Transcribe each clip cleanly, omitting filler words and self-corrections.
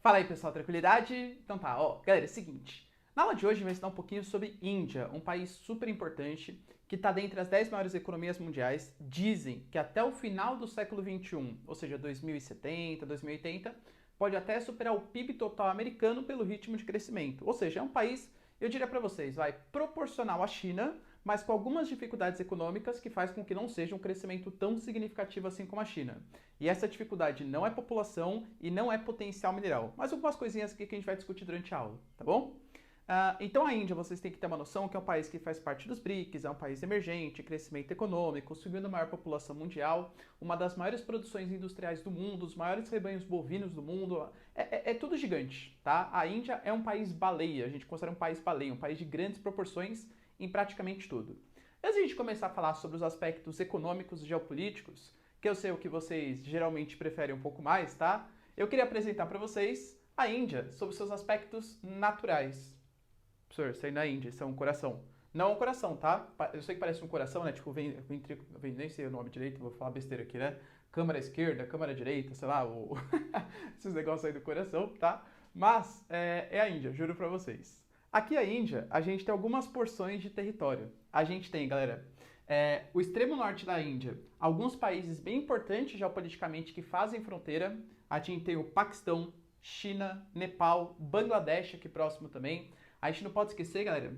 Fala aí pessoal, tranquilidade? Então tá, ó, galera, é o seguinte. Na aula de hoje eu vou ensinar um pouquinho sobre Índia, um país super importante que está dentre as 10 maiores economias mundiais. Dizem que até o final do século XXI, ou seja, 2070, 2080, pode até superar o PIB total americano pelo ritmo de crescimento. Ou seja, é um país, eu diria para vocês, vai proporcional à China, mas com algumas dificuldades econômicas que faz com que não seja um crescimento tão significativo assim como a China. E essa dificuldade não é população e não é potencial mineral, mas algumas coisinhas aqui que a gente vai discutir durante a aula, tá bom? Então a Índia, vocês têm que ter uma noção que é um país que faz parte dos BRICS, é um país emergente, crescimento econômico, segunda maior população mundial, uma das maiores produções industriais do mundo, os maiores rebanhos bovinos do mundo, é tudo gigante, tá? A Índia é um país baleia, a gente considera um país baleia, um país de grandes proporções em praticamente tudo. Antes de a gente começar a falar sobre os aspectos econômicos e geopolíticos, que eu sei o que vocês geralmente preferem um pouco mais, tá? Eu queria apresentar para vocês a Índia sob seus aspectos naturais. Professor, isso aí não é Índia, isso é um coração. Não é um coração, tá? Eu sei que parece um coração, né? Tipo, nem sei o nome direito, vou falar besteira aqui, né? Câmara esquerda, câmara direita, sei lá, esses negócios aí do coração, tá? Mas é a Índia, juro pra vocês. Aqui a Índia, a gente tem algumas porções de território. A gente tem, galera, o extremo norte da Índia, alguns países bem importantes geopoliticamente que fazem fronteira. A gente tem o Paquistão, China, Nepal, Bangladesh aqui próximo também. A gente não pode esquecer, galera,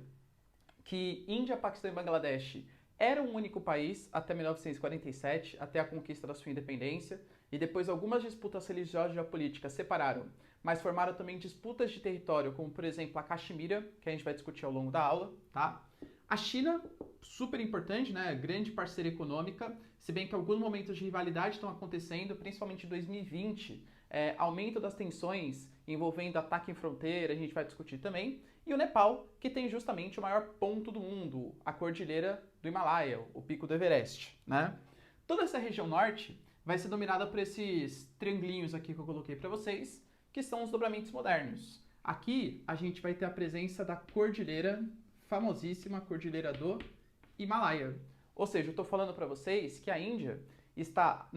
que Índia, Paquistão e Bangladesh eram um único país até 1947, até a conquista da sua independência, e depois algumas disputas religiosas e geopolíticas separaram, mas formaram também disputas de território, como por exemplo a Caxemira, que a gente vai discutir ao longo da aula, tá? A China, super importante, né? Grande parceira econômica, se bem que alguns momentos de rivalidade estão acontecendo, principalmente em 2020, aumento das tensões envolvendo ataque em fronteira, a gente vai discutir também. E o Nepal, que tem justamente o maior ponto do mundo, a cordilheira do Himalaia, o pico do Everest, né? Toda essa região norte vai ser dominada por esses triangulinhos aqui que eu coloquei para vocês, que são os dobramentos modernos. Aqui a gente vai ter a presença da cordilheira, famosíssima cordilheira do Himalaia. Ou seja, eu estou falando para vocês que a Índia está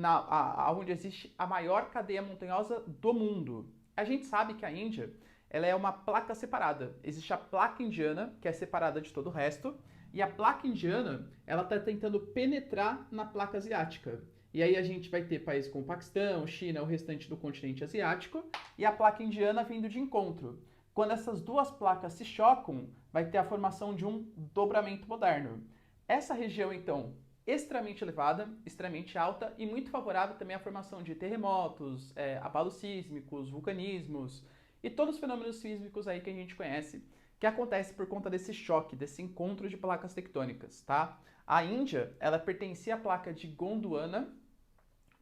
onde existe a maior cadeia montanhosa do mundo. A gente sabe que a Índia ela é uma placa separada. Existe a placa indiana, que é separada de todo o resto, e a placa indiana ela está tentando penetrar na placa asiática. E aí a gente vai ter países como o Paquistão, China, o restante do continente asiático, e a placa indiana vindo de encontro. Quando essas duas placas se chocam, vai ter a formação de um dobramento moderno. Essa região, então, extremamente elevada, extremamente alta e muito favorável também à formação de terremotos, abalos sísmicos, vulcanismos e todos os fenômenos sísmicos aí que a gente conhece, que acontece por conta desse choque, desse encontro de placas tectônicas, tá? A Índia, ela pertencia à placa de Gondwana,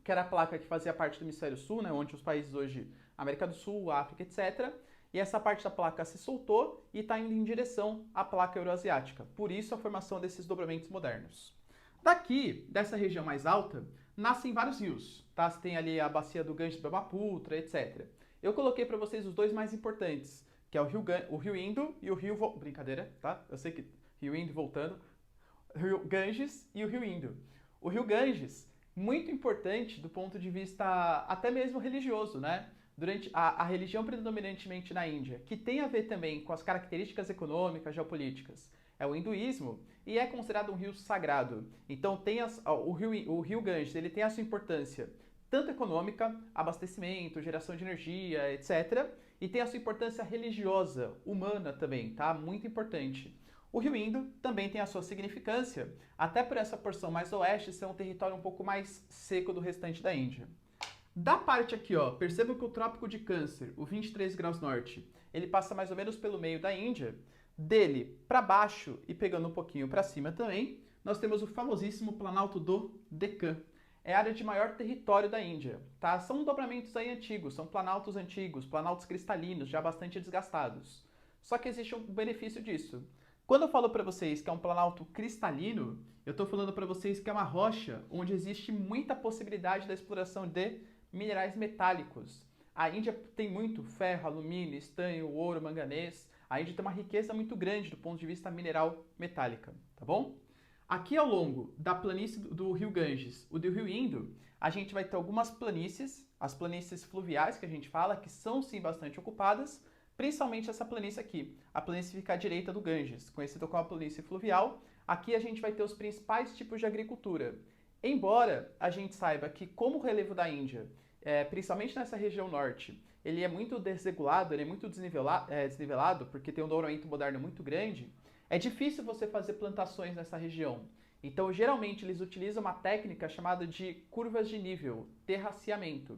que era a placa que fazia parte do hemisfério sul, né, onde os países hoje, América do Sul, África, etc. E essa parte da placa se soltou e está indo em direção à placa euroasiática. Por isso a formação desses dobramentos modernos. Daqui, dessa região mais alta, nascem vários rios, tá? Você tem ali a bacia do Ganges Brahmaputra, etc. Eu coloquei para vocês os dois mais importantes, que é o rio Indo e o rio... Brincadeira, tá? Eu sei que rio Indo voltando. O rio Ganges e o rio Indo. O rio Ganges, muito importante do ponto de vista até mesmo religioso, né? Durante a religião predominantemente na Índia, que tem a ver também com as características econômicas, geopolíticas, é o hinduísmo e é considerado um rio sagrado. Então o rio Ganges ele tem a sua importância tanto econômica, abastecimento, geração de energia, etc. E tem a sua importância religiosa, humana também, tá? Muito importante. O rio Indo também tem a sua significância, até por essa porção mais oeste ser um território um pouco mais seco do restante da Índia. Da parte aqui, ó, percebam que o Trópico de Câncer, o 23 graus norte, ele passa mais ou menos pelo meio da Índia. Dele para baixo e pegando um pouquinho para cima também, nós temos o famosíssimo Planalto do Deccan. É a área de maior território da Índia, tá? São dobramentos aí antigos, são planaltos antigos, planaltos cristalinos, já bastante desgastados. Só que existe um benefício disso. Quando eu falo para vocês que é um planalto cristalino, eu estou falando para vocês que é uma rocha onde existe muita possibilidade da exploração de minerais metálicos. A Índia tem muito ferro, alumínio, estanho, ouro, manganês. A Índia tem uma riqueza muito grande do ponto de vista mineral metálica, tá bom? Aqui ao longo da planície do rio Ganges, o do rio Indo, a gente vai ter algumas planícies as planícies fluviais que a gente fala, que são sim bastante ocupadas, principalmente essa planície aqui, a planície fica à direita do Ganges, conhecida como a planície fluvial. Aqui a gente vai ter os principais tipos de agricultura. Embora a gente saiba que, como o relevo da Índia, principalmente nessa região norte, ele é muito desregulado, ele é muito desnivelado, porque tem um douramento moderno muito grande, é difícil você fazer plantações nessa região. Então, geralmente, eles utilizam uma técnica chamada de curvas de nível, terraceamento.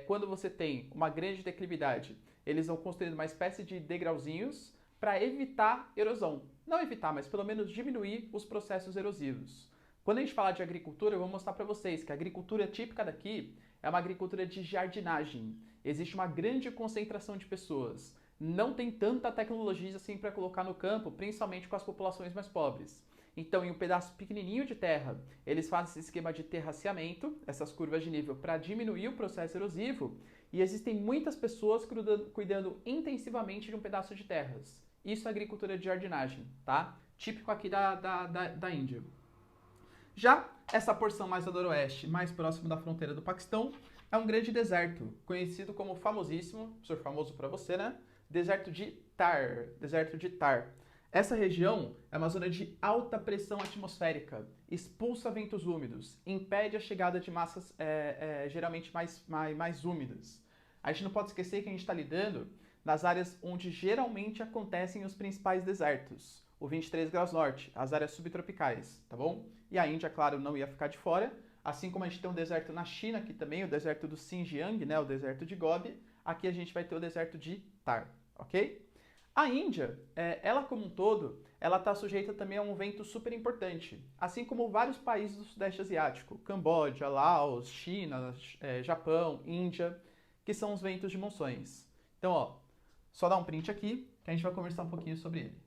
Quando você tem uma grande declividade, eles vão construindo uma espécie de degrauzinhos para evitar erosão. Não evitar, mas pelo menos diminuir os processos erosivos. Quando a gente fala de agricultura, eu vou mostrar para vocês que a agricultura típica daqui é uma agricultura de jardinagem. Existe uma grande concentração de pessoas. Não tem tanta tecnologia assim para colocar no campo, principalmente com as populações mais pobres. Então, em um pedaço pequenininho de terra, eles fazem esse esquema de terraceamento, essas curvas de nível, para diminuir o processo erosivo. E existem muitas pessoas cuidando intensivamente de um pedaço de terras. Isso é agricultura de jardinagem, tá? Típico aqui da Índia. Já essa porção mais a noroeste, mais próximo da fronteira do Paquistão, é um grande deserto, conhecido como famosíssimo, professor famoso para você, né? Deserto de Thar. Essa região é uma zona de alta pressão atmosférica, expulsa ventos úmidos, impede a chegada de massas geralmente mais úmidas. A gente não pode esquecer que a gente está lidando nas áreas onde geralmente acontecem os principais desertos. O 23 graus norte, as áreas subtropicais, tá bom? E a Índia, claro, não ia ficar de fora. Assim como a gente tem um deserto na China aqui também, o deserto do Xinjiang, né, o deserto de Gobi, aqui a gente vai ter o deserto de Thar, ok? A Índia, ela como um todo, ela está sujeita também a um vento super importante, assim como vários países do Sudeste Asiático, Camboja, Laos, China, Japão, Índia, que são os ventos de monções. Então, ó, só dá um print aqui, que a gente vai conversar um pouquinho sobre ele.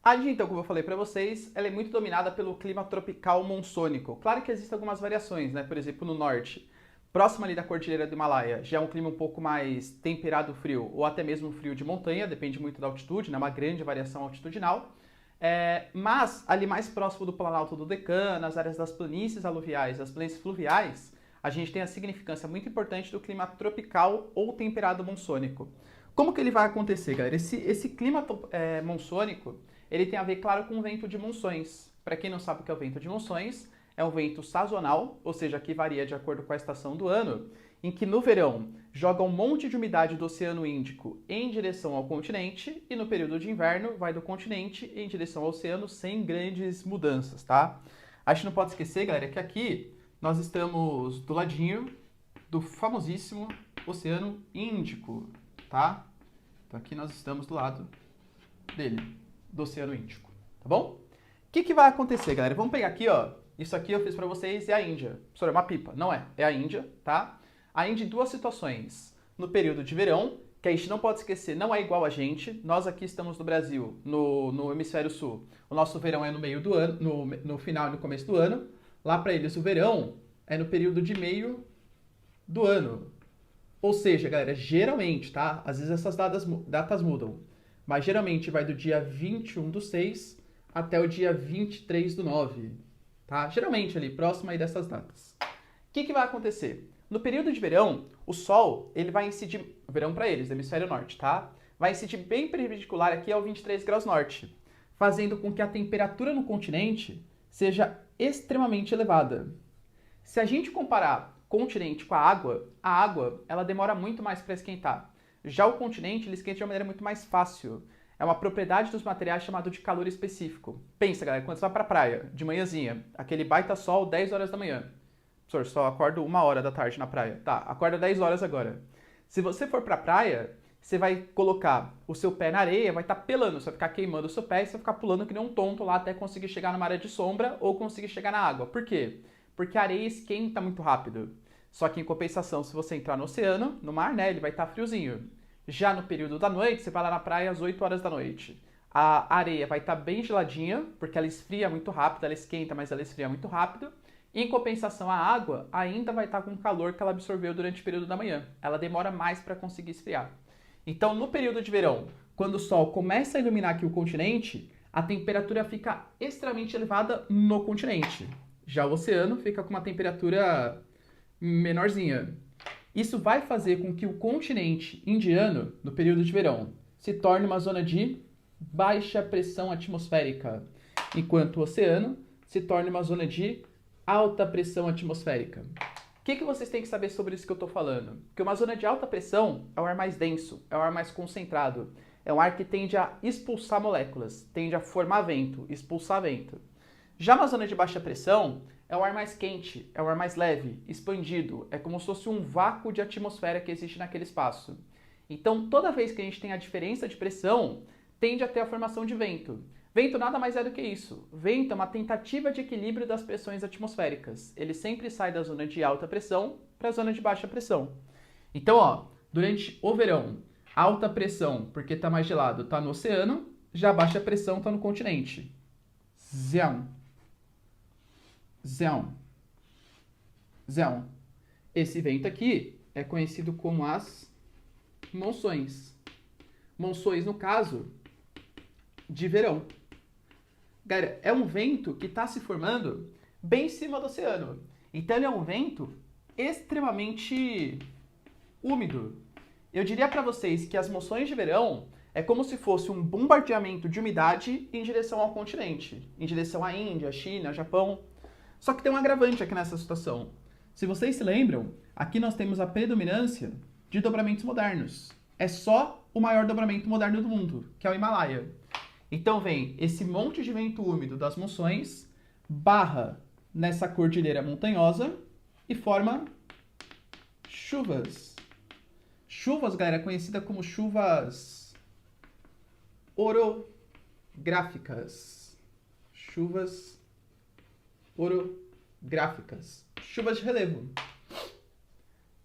A Índia, então, como eu falei para vocês, ela é muito dominada pelo clima tropical monsônico. Claro que existem algumas variações, né? Por exemplo, no norte, próximo ali da Cordilheira do Himalaia, já é um clima um pouco mais temperado frio, ou até mesmo frio de montanha, depende muito da altitude, né? Uma grande variação altitudinal. Mas ali mais próximo do Planalto do Deccan, nas áreas das planícies aluviais, das planícies fluviais, a gente tem a significância muito importante do clima tropical ou temperado monsônico. Como que ele vai acontecer, galera? Esse clima monsônico, ele tem a ver, claro, com o vento de monções. Para quem não sabe o que é o vento de monções, é um vento sazonal, ou seja, que varia de acordo com a estação do ano, em que no verão joga um monte de umidade do Oceano Índico em direção ao continente e no período de inverno vai do continente em direção ao oceano sem grandes mudanças, tá? A gente não pode esquecer, galera, que aqui nós estamos do ladinho do famosíssimo Oceano Índico, tá? Então aqui nós estamos do lado dele, do Oceano Índico, tá bom? O que vai acontecer, galera? Vamos pegar aqui, ó. Isso aqui eu fiz pra vocês, é a Índia. Professor, é uma pipa. Não é. É a Índia, tá? A Índia em duas situações. No período de verão, que a gente não pode esquecer, não é igual a gente. Nós aqui estamos no Brasil, no hemisfério sul. O nosso verão é no meio do ano, no final e no começo do ano. Lá pra eles, o verão é no período de meio do ano. Ou seja, galera, geralmente, tá? Às vezes essas datas mudam. Mas geralmente vai do dia 21/6 até o dia 23/9. Tá? Geralmente ali, próximo aí dessas datas. O que vai acontecer? No período de verão, o Sol, ele vai incidir, verão para eles, hemisfério norte, tá? Vai incidir bem perpendicular aqui ao 23 graus norte, fazendo com que a temperatura no continente seja extremamente elevada. Se a gente comparar continente com a água, ela demora muito mais para esquentar. Já o continente, ele esquenta de uma maneira muito mais fácil. É uma propriedade dos materiais chamado de calor específico. Pensa, galera, quando você vai pra praia, de manhãzinha, aquele baita sol, 10 horas da manhã. Professor, só acordo 1h da tarde na praia. Tá, acorda 10 horas agora. Se você for pra praia, você vai colocar o seu pé na areia, vai estar pelando, você vai ficar queimando o seu pé e você vai ficar pulando que nem um tonto lá até conseguir chegar numa área de sombra ou conseguir chegar na água. Por quê? Porque a areia esquenta muito rápido. Só que em compensação, se você entrar no oceano, no mar, né, ele vai estar friozinho. Já no período da noite, você vai lá na praia às 8 horas da noite. A areia vai estar bem geladinha, porque ela esfria muito rápido, ela esquenta, mas ela esfria muito rápido. Em compensação, a água ainda vai estar com o calor que ela absorveu durante o período da manhã. Ela demora mais para conseguir esfriar. Então, no período de verão, quando o sol começa a iluminar aqui o continente, a temperatura fica extremamente elevada no continente. Já o oceano fica com uma temperatura menorzinha. Isso vai fazer com que o continente indiano, no período de verão, se torne uma zona de baixa pressão atmosférica, enquanto o oceano se torne uma zona de alta pressão atmosférica. O que vocês têm que saber sobre isso que eu estou falando? Que uma zona de alta pressão é o ar mais denso, é o ar mais concentrado, é um ar que tende a expulsar moléculas, tende a formar vento, expulsar vento. Já uma zona de baixa pressão é o ar mais quente, é o ar mais leve, expandido, é como se fosse um vácuo de atmosfera que existe naquele espaço. Então, toda vez que a gente tem a diferença de pressão, tende a ter a formação de vento. Vento nada mais é do que isso. Vento é uma tentativa de equilíbrio das pressões atmosféricas. Ele sempre sai da zona de alta pressão para a zona de baixa pressão. Então, ó, durante o verão, alta pressão, porque está mais gelado, está no oceano, já baixa pressão está no continente. Zão. Zão. Zão. Esse vento aqui é conhecido como as monções. Monções, no caso, de verão. Galera, é um vento que está se formando bem em cima do oceano. Então ele é um vento extremamente úmido. Eu diria para vocês que as monções de verão é como se fosse um bombardeamento de umidade em direção ao continente, em direção à Índia, China, Japão. Só que tem um agravante aqui nessa situação. Se vocês se lembram, aqui nós temos a predominância de dobramentos modernos. É só o maior dobramento moderno do mundo, que é o Himalaia. Então vem esse monte de vento úmido das monções, barra nessa cordilheira montanhosa e forma chuvas. Chuvas, galera, é conhecida como chuvas orográficas. Chuvas orográficas. Chuvas de relevo.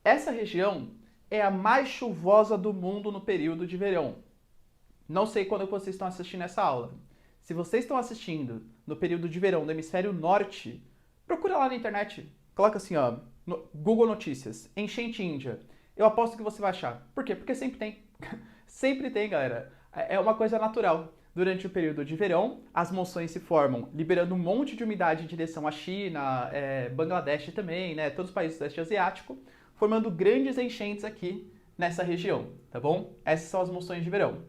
Essa região é a mais chuvosa do mundo no período de verão. Não sei quando vocês estão assistindo essa aula. Se vocês estão assistindo no período de verão do hemisfério norte, procura lá na internet. Coloca assim, ó, no Google Notícias, enchente Índia. Eu aposto que você vai achar. Por quê? Porque sempre tem. Sempre tem, galera. É uma coisa natural. Durante o período de verão, as monções se formam, liberando um monte de umidade em direção à China, Bangladesh também, né? Todos os países do Sudeste Asiático, formando grandes enchentes aqui nessa região, tá bom? Essas são as monções de verão.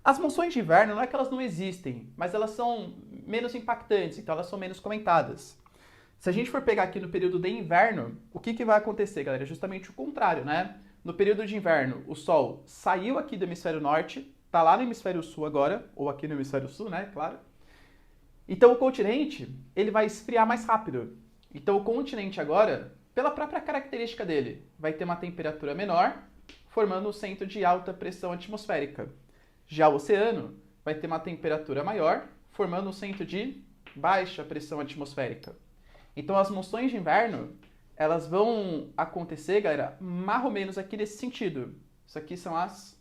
As monções de inverno não é que elas não existem, mas elas são menos impactantes, então elas são menos comentadas. Se a gente for pegar aqui no período de inverno, o que vai acontecer, galera? Justamente o contrário, né? No período de inverno, o Sol saiu aqui do hemisfério norte, tá lá no hemisfério sul agora, ou aqui no hemisfério sul, né? Claro. Então o continente, ele vai esfriar mais rápido. Então o continente agora, pela própria característica dele, vai ter uma temperatura menor, formando um centro de alta pressão atmosférica. Já o oceano vai ter uma temperatura maior, formando um centro de baixa pressão atmosférica. Então as monções de inverno, elas vão acontecer, galera, mais ou menos aqui nesse sentido. Isso aqui são as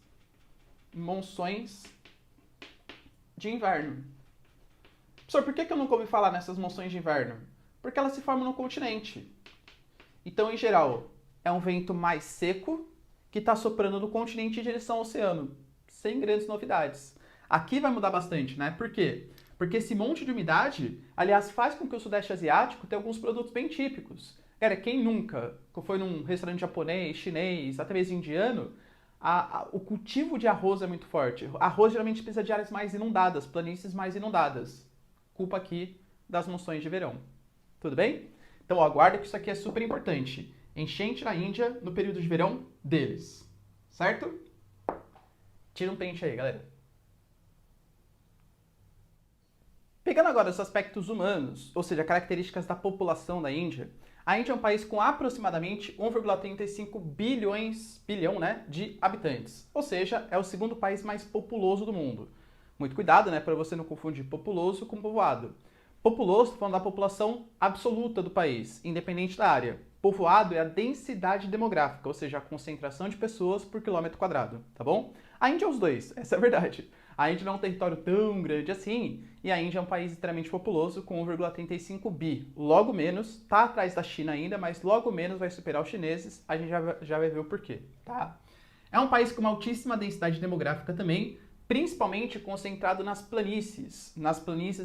monções de inverno. Professor, por que eu nunca ouvi falar nessas monções de inverno? Porque elas se formam no continente. Então, em geral, é um vento mais seco que está soprando do continente em direção ao oceano, sem grandes novidades. Aqui vai mudar bastante, né? Por quê? Porque esse monte de umidade, aliás, faz com que o Sudeste Asiático tenha alguns produtos bem típicos. Cara, quem nunca foi num restaurante japonês, chinês, até mesmo indiano, o cultivo de arroz é muito forte. Arroz geralmente precisa de áreas mais inundadas, planícies mais inundadas. Culpa aqui das monções de verão. Tudo bem? Então, ó, aguarda que isso aqui é super importante. Enchente na Índia no período de verão deles. Certo? Tira um print aí, galera. Pegando agora os aspectos humanos, ou seja, características da população da Índia, a Índia é um país com aproximadamente 1,35 bilhão, né, de habitantes. Ou seja, é o segundo país mais populoso do mundo. Muito cuidado, né, para você não confundir populoso com povoado. Populoso, estou falando da população absoluta do país, independente da área. Povoado é a densidade demográfica, ou seja, a concentração de pessoas por quilômetro quadrado, tá bom? A Índia é os dois, essa é a verdade. A Índia não é um território tão grande assim, e a Índia é um país extremamente populoso, com 1,35 bi. Logo menos, tá atrás da China ainda, mas logo menos vai superar os chineses, a gente já vai ver o porquê, tá? É um país com uma altíssima densidade demográfica também, principalmente concentrado nas planícies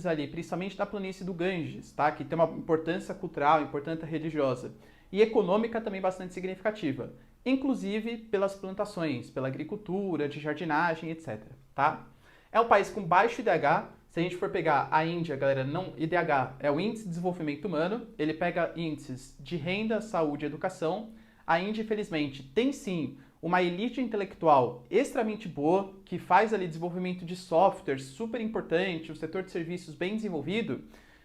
ali, principalmente na planície do Ganges, tá? Que tem uma importância cultural, importância religiosa. e econômica também bastante significativa, inclusive pelas plantações, pela agricultura, de jardinagem, etc. Tá? É um país com baixo IDH. Se a gente for pegar a Índia, galera, não, IDH é o Índice de Desenvolvimento Humano, ele pega índices de renda, saúde e educação. A Índia, infelizmente, tem sim uma elite intelectual extremamente boa, que faz ali desenvolvimento de software super importante, um setor de serviços bem desenvolvido.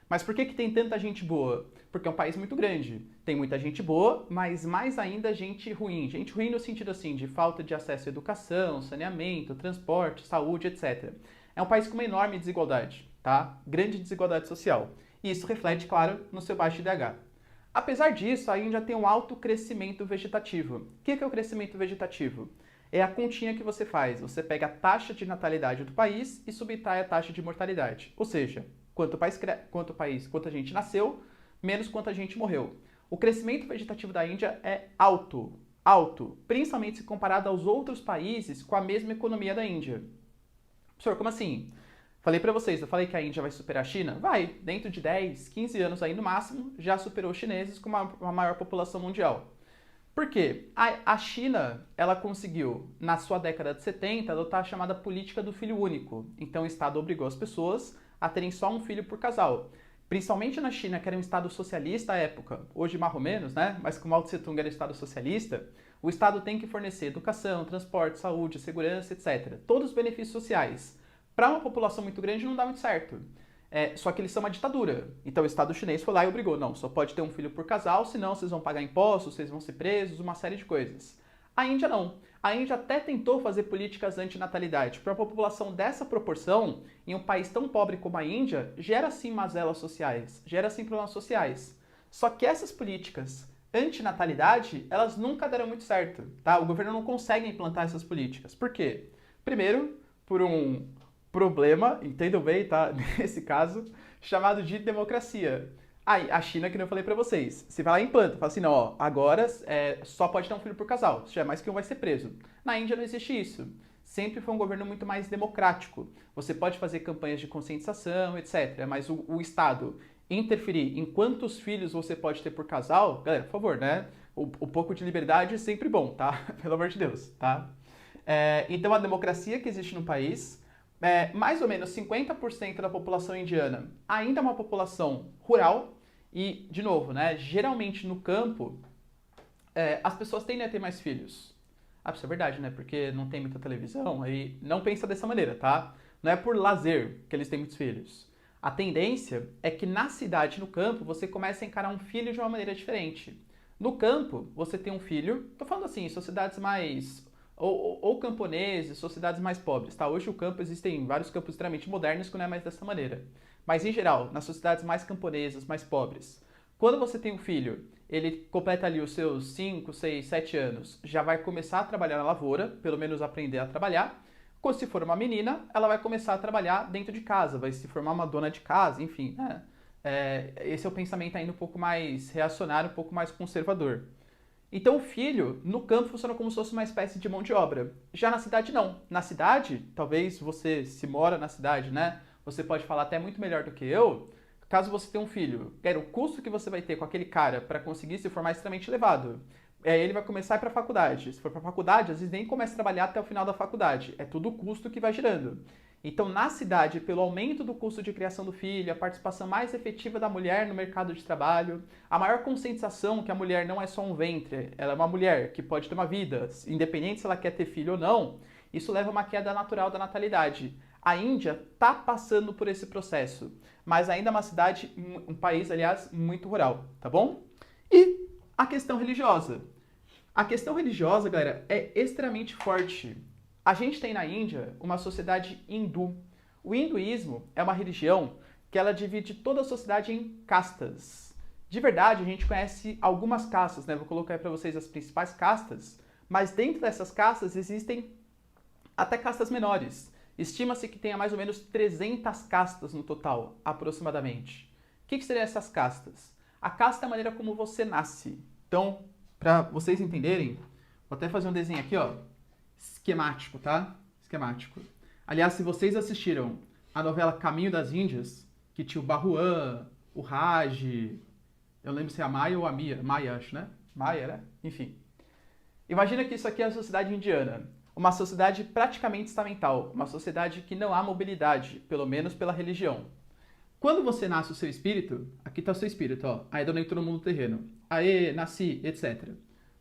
Mas por que tem tanta gente boa? Porque é um país muito grande. Tem muita gente boa, mas mais ainda gente ruim. Gente ruim no sentido assim de falta de acesso à educação, saneamento, transporte, saúde, etc. É um país com uma enorme desigualdade, tá? Grande desigualdade social. E isso reflete, claro, no seu baixo IDH. Apesar disso, a Índia tem um alto crescimento vegetativo. O que é o crescimento vegetativo? É a continha que você faz. Você pega a taxa de natalidade do país e subtrai a taxa de mortalidade. Ou seja, quanto a gente nasceu, menos quanto a gente morreu. O crescimento vegetativo da Índia é alto, principalmente se comparado aos outros países com a mesma economia da Índia. Professor, como assim? Falei pra vocês, eu falei que a Índia vai superar a China? Vai, dentro de 10, 15 anos aí no máximo, já superou os chineses com uma maior população mundial. Por quê? A China, ela conseguiu, na sua década de 70, adotar a chamada política do filho único. Então o Estado obrigou as pessoas a terem só um filho por casal. Principalmente na China, que era um Estado socialista à época, hoje mais ou menos, né? Mas como Mao Tse Tung era um Estado socialista, o Estado tem que fornecer educação, transporte, saúde, segurança, etc. Todos os benefícios sociais. Para uma população muito grande não dá muito certo. Só que eles são uma ditadura. Então o Estado chinês foi lá e obrigou. Não, só pode ter um filho por casal, senão vocês vão pagar impostos, vocês vão ser presos, uma série de coisas. A Índia não. A Índia até tentou fazer políticas antinatalidade. Para uma população dessa proporção, em um país tão pobre como a Índia, gera sim mazelas sociais, gera sim problemas sociais. Só que essas políticas antinatalidade, elas nunca deram muito certo. Tá? O governo não consegue implantar essas políticas. Por quê? Primeiro, por um problema, entendam bem, tá? Nesse caso, chamado de democracia. Aí, a China, que eu falei pra vocês, você vai lá e implanta, fala assim, não, ó, agora só pode ter um filho por casal, se já é mais que um vai ser preso. Na Índia não existe isso. Sempre foi um governo muito mais democrático. Você pode fazer campanhas de conscientização, etc. Mas o Estado interferir em quantos filhos você pode ter por casal, galera, por favor, né? O pouco de liberdade é sempre bom, tá? Pelo amor de Deus, tá? Então a democracia que existe no país, mais ou menos 50% da população indiana ainda é uma população rural e, de novo, né, geralmente no campo, as pessoas tendem a ter mais filhos. Isso é verdade, né? Porque não tem muita televisão, aí não pensa dessa maneira, tá? Não é por lazer que eles têm muitos filhos. A tendência é que na cidade, no campo, você comece a encarar um filho de uma maneira diferente. No campo, você tem um filho, tô falando assim, sociedades mais ou camponeses, sociedades mais pobres, tá? Hoje o campo, existem vários campos extremamente modernos que não é mais dessa maneira. Mas, em geral, nas sociedades mais camponesas, mais pobres, quando você tem um filho, ele completa ali os seus 5, 6, 7 anos, já vai começar a trabalhar na lavoura, pelo menos aprender a trabalhar. Se for uma menina, ela vai começar a trabalhar dentro de casa, vai se formar uma dona de casa, enfim, né? Esse é o pensamento ainda um pouco mais reacionário, um pouco mais conservador. Então o filho, no campo, funciona como se fosse uma espécie de mão de obra. Já na cidade, não. Na cidade, talvez você, se mora na cidade, né? Você pode falar até muito melhor do que eu. Caso você tenha um filho, o custo que você vai ter com aquele cara para conseguir se formar é extremamente elevado. Ele vai começar a ir para a faculdade. Se for para a faculdade, às vezes nem começa a trabalhar até o final da faculdade. É tudo o custo que vai girando. Então, na cidade, pelo aumento do custo de criação do filho, a participação mais efetiva da mulher no mercado de trabalho, a maior conscientização que a mulher não é só um ventre, ela é uma mulher que pode ter uma vida, independente se ela quer ter filho ou não, isso leva a uma queda natural da natalidade. A Índia está passando por esse processo, mas ainda é uma cidade, um país, aliás, muito rural, tá bom? E a questão religiosa. A questão religiosa, galera, é extremamente forte. A gente tem na Índia uma sociedade hindu. O hinduísmo é uma religião que ela divide toda a sociedade em castas. De verdade, a gente conhece algumas castas, né? Vou colocar aí para vocês as principais castas, mas dentro dessas castas existem até castas menores. Estima-se que tenha mais ou menos 300 castas no total, aproximadamente. O que seriam essas castas? A casta é a maneira como você nasce. Então, para vocês entenderem, vou até fazer um desenho aqui, ó. Esquemático, tá? Esquemático. Aliás, se vocês assistiram a novela Caminho das Índias, que tinha o Barruan, o Raj, Eu lembro se é a Maia ou a Mia. Maia, acho, né? Maia, né? Enfim. Imagina que isso aqui é a sociedade indiana. Uma sociedade praticamente estamental. Uma sociedade que não há mobilidade, pelo menos pela religião. Quando você nasce o seu espírito, aqui está o seu espírito, ó. Aí eu entro no mundo terreno. Aê, nasci, etc.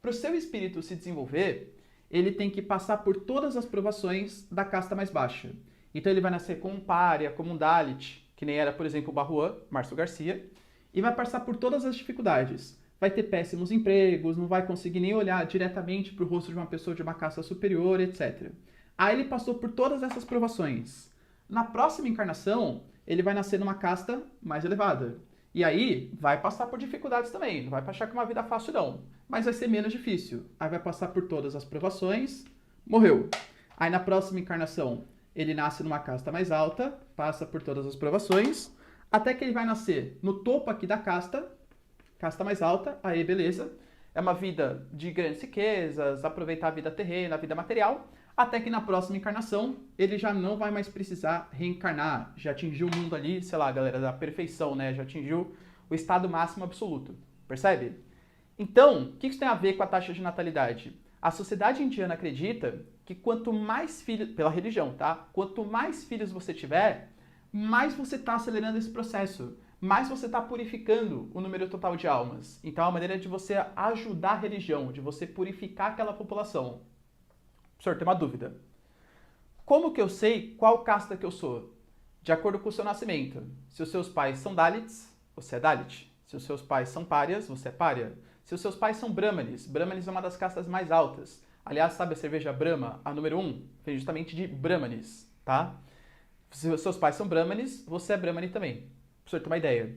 Para o seu espírito se desenvolver, ele tem que passar por todas as provações da casta mais baixa. Então ele vai nascer como um pária, como um Dalit, que nem era, por exemplo, o Barruan, Márcio Garcia, e vai passar por todas as dificuldades. Vai ter péssimos empregos, não vai conseguir nem olhar diretamente para o rosto de uma pessoa de uma casta superior, etc. Aí ele passou por todas essas provações. Na próxima encarnação, ele vai nascer numa casta mais elevada. E aí vai passar por dificuldades também. Não vai achar que é uma vida fácil, não. Mas vai ser menos difícil. Aí vai passar por todas as provações, morreu. Aí na próxima encarnação, ele nasce numa casta mais alta, passa por todas as provações, até que ele vai nascer no topo aqui da casta mais alta, aí beleza. É uma vida de grandes riquezas, aproveitar a vida terrena, a vida material, até que na próxima encarnação ele já não vai mais precisar reencarnar, já atingiu o mundo ali, sei lá, galera, da perfeição, né? Já atingiu o estado máximo absoluto, percebe? Então, o que isso tem a ver com a taxa de natalidade? A sociedade indiana acredita que quanto mais filhos, pela religião, tá? Quanto mais filhos você tiver, mais você está acelerando esse processo, mais você está purificando o número total de almas. Então, é uma maneira de você ajudar a religião, de você purificar aquela população. Professor, tem uma dúvida. Como que eu sei qual casta que eu sou? De acordo com o seu nascimento. Se os seus pais são Dalits, você é Dalit. Se os seus pais são párias, você é pária. Se os seus pais são Brahmanes, Brahmanes é uma das castas mais altas. Aliás, sabe a cerveja Brahma, a número 1? Vem justamente de Brahmanes, tá? Se os seus pais são Brahmanes, você é Brahmane também. Pra você ter uma ideia.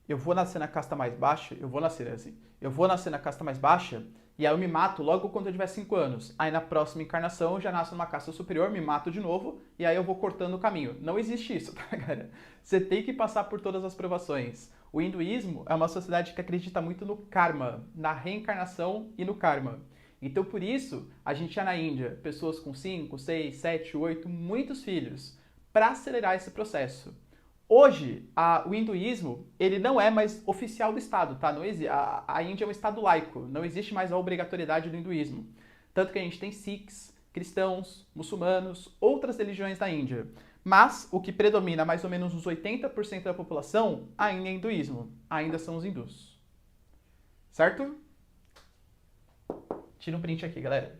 Eu vou nascer na casta mais baixa, eu vou nascer na casta mais baixa, e aí eu me mato logo quando eu tiver 5 anos. Aí na próxima encarnação eu já nasço numa casta superior, me mato de novo, e aí eu vou cortando o caminho. Não existe isso, tá, galera? Você tem que passar por todas as provações. O hinduísmo é uma sociedade que acredita muito no karma, na reencarnação e no karma. Então por isso, a gente já na Índia, pessoas com 5, 6, 7, 8, muitos filhos, para acelerar esse processo. Hoje, o hinduísmo, ele não é mais oficial do Estado, tá? Não a Índia é um Estado laico, não existe mais a obrigatoriedade do hinduísmo. Tanto que a gente tem sikhs, cristãos, muçulmanos, outras religiões da Índia. Mas o que predomina, mais ou menos uns 80% da população, ainda é hinduísmo. Ainda são os hindus. Certo? Tira um print aqui, galera.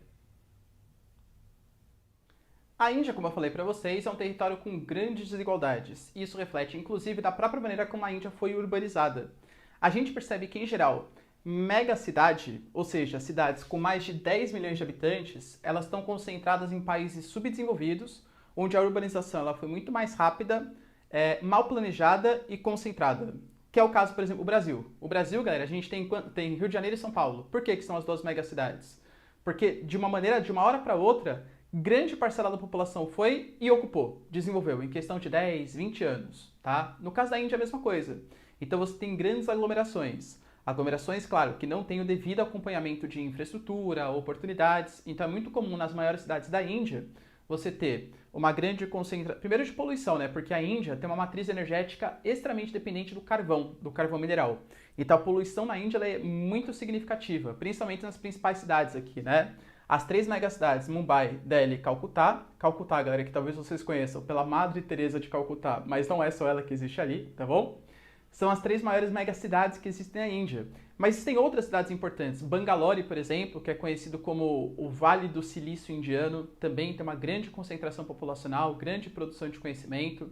A Índia, como eu falei para vocês, é um território com grandes desigualdades. E isso reflete, inclusive, da própria maneira como a Índia foi urbanizada. A gente percebe que, em geral, megacidade, ou seja, cidades com mais de 10 milhões de habitantes, elas estão concentradas em países subdesenvolvidos, onde a urbanização ela foi muito mais rápida, mal planejada e concentrada. Que é o caso, por exemplo, do Brasil. O Brasil, galera, a gente tem Rio de Janeiro e São Paulo. Por que são as duas megacidades? Porque, de uma hora para outra, grande parcela da população foi e ocupou, desenvolveu, em questão de 10, 20 anos, tá? No caso da Índia, é a mesma coisa. Então você tem grandes aglomerações. Aglomerações, claro, que não têm o devido acompanhamento de infraestrutura, oportunidades. Então é muito comum nas maiores cidades da Índia você ter uma grande concentração, primeiro de poluição, né? Porque a Índia tem uma matriz energética extremamente dependente do carvão mineral. Então a poluição na Índia ela é muito significativa, principalmente nas principais cidades aqui, né? As 3 megacidades, Mumbai, Delhi e Calcutá. Calcutá, galera, que talvez vocês conheçam pela Madre Teresa de Calcutá, mas não é só ela que existe ali, tá bom? São as 3 maiores megacidades que existem na Índia. Mas existem outras cidades importantes. Bangalore, por exemplo, que é conhecido como o Vale do Silício Indiano, também tem uma grande concentração populacional, grande produção de conhecimento.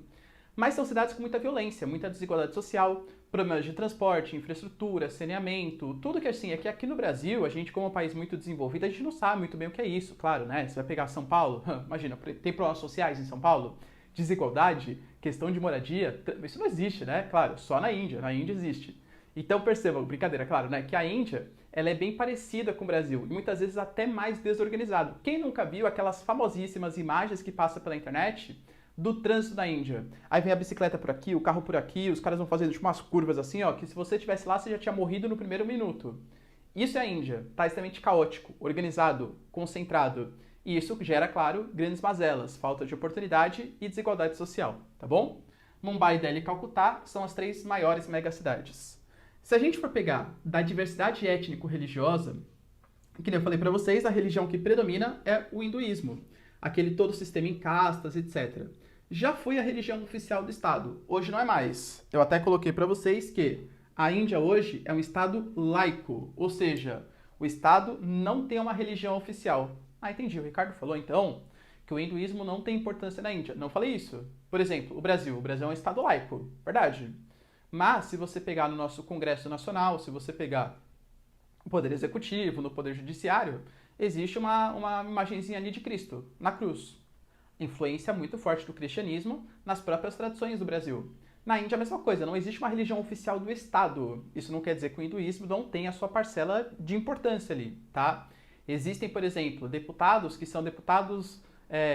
Mas são cidades com muita violência, muita desigualdade social, problemas de transporte, infraestrutura, saneamento, tudo que assim, é que aqui no Brasil, a gente como um país muito desenvolvido, a gente não sabe muito bem o que é isso, claro, né? Você vai pegar São Paulo, imagina, tem problemas sociais em São Paulo, desigualdade, questão de moradia, isso não existe, né? Claro, só na Índia existe. Então percebam, brincadeira, claro, né? Que a Índia, ela é bem parecida com o Brasil, e muitas vezes até mais desorganizado. Quem nunca viu aquelas famosíssimas imagens que passam pela internet do trânsito da Índia? Aí vem a bicicleta por aqui, o carro por aqui, os caras vão fazendo tipo, umas curvas assim, ó, que se você estivesse lá, você já tinha morrido no primeiro minuto. Isso é a Índia, tá extremamente caótico, organizado, concentrado. E isso gera, claro, grandes mazelas, falta de oportunidade e desigualdade social, tá bom? Mumbai, Delhi e Calcutá são as 3 maiores megacidades. Se a gente for pegar da diversidade étnico-religiosa, que nem eu falei para vocês, a religião que predomina é o hinduísmo, aquele todo sistema em castas, etc. Já foi a religião oficial do Estado, hoje não é mais. Eu até coloquei para vocês que a Índia hoje é um Estado laico, ou seja, o Estado não tem uma religião oficial. Ah, entendi, o Ricardo falou então que o hinduísmo não tem importância na Índia. Não falei isso. Por exemplo, o Brasil é um Estado laico, verdade? Mas se você pegar no nosso Congresso Nacional, se você pegar no Poder Executivo, no Poder Judiciário, existe uma imagenzinha ali de Cristo, na cruz. Influência muito forte do cristianismo nas próprias tradições do Brasil. Na Índia é a mesma coisa, não existe uma religião oficial do Estado. Isso não quer dizer que o hinduísmo não tenha a sua parcela de importância ali, tá? Existem, por exemplo, deputados que são deputados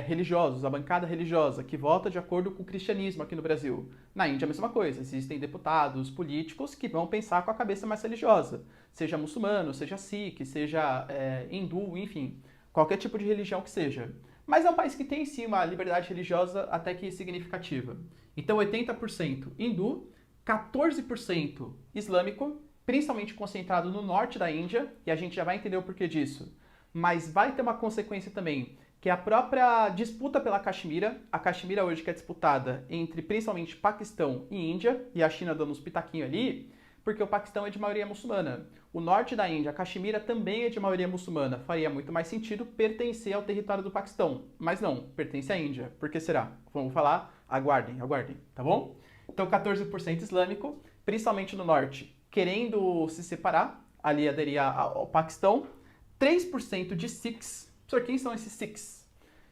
religiosos, a bancada religiosa, que vota de acordo com o cristianismo aqui no Brasil. Na Índia é a mesma coisa, existem deputados políticos que vão pensar com a cabeça mais religiosa, seja muçulmano, seja sikh, seja hindu, enfim, qualquer tipo de religião que seja. Mas é um país que tem sim uma liberdade religiosa até que significativa. Então 80% hindu, 14% islâmico, principalmente concentrado no norte da Índia, e a gente já vai entender o porquê disso. Mas vai ter uma consequência também, que é a própria disputa pela Caxemira. A Caxemira hoje que é disputada entre principalmente Paquistão e Índia, e a China dando uns pitaquinhos ali, porque o Paquistão é de maioria muçulmana. O norte da Índia, a Caxemira, também é de maioria muçulmana. Faria muito mais sentido pertencer ao território do Paquistão. Mas não, pertence à Índia. Por que será? Vamos falar, aguardem, tá bom? Então 14% islâmico, principalmente no norte, querendo se separar, ali aderir ao Paquistão. 3% de Sikhs. Professor, quem são esses Sikhs?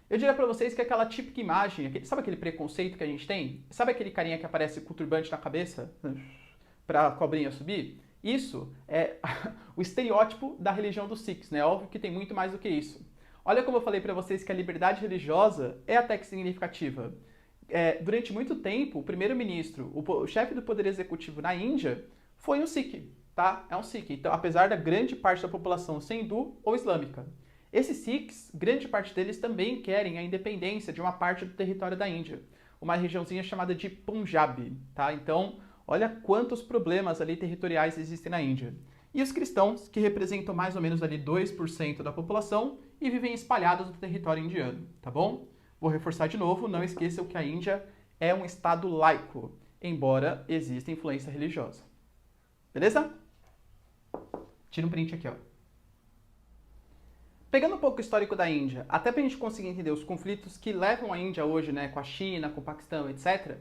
Eu diria pra vocês que é aquela típica imagem, sabe aquele preconceito que a gente tem? Sabe aquele carinha que aparece com o turbante na cabeça pra cobrinha subir? Isso é o estereótipo da religião dos Sikhs, né? Óbvio que tem muito mais do que isso. Olha como eu falei pra vocês que a liberdade religiosa é até que significativa. Durante muito tempo, o primeiro-ministro, o chefe do poder executivo na Índia, foi um Sikh, tá? É um Sikh. Então, apesar da grande parte da população ser hindu ou islâmica. Esses Sikhs, grande parte deles também querem a independência de uma parte do território da Índia, uma regiãozinha chamada de Punjab, tá? Então, olha quantos problemas ali territoriais existem na Índia. E os cristãos, que representam mais ou menos ali 2% da população e vivem espalhados no território indiano, tá bom? Vou reforçar de novo, não esqueçam que a Índia é um estado laico, embora exista influência religiosa. Beleza? Tira um print aqui, ó. Pegando um pouco o histórico da Índia, até para a gente conseguir entender os conflitos que levam a Índia hoje, né, com a China, com o Paquistão, etc.,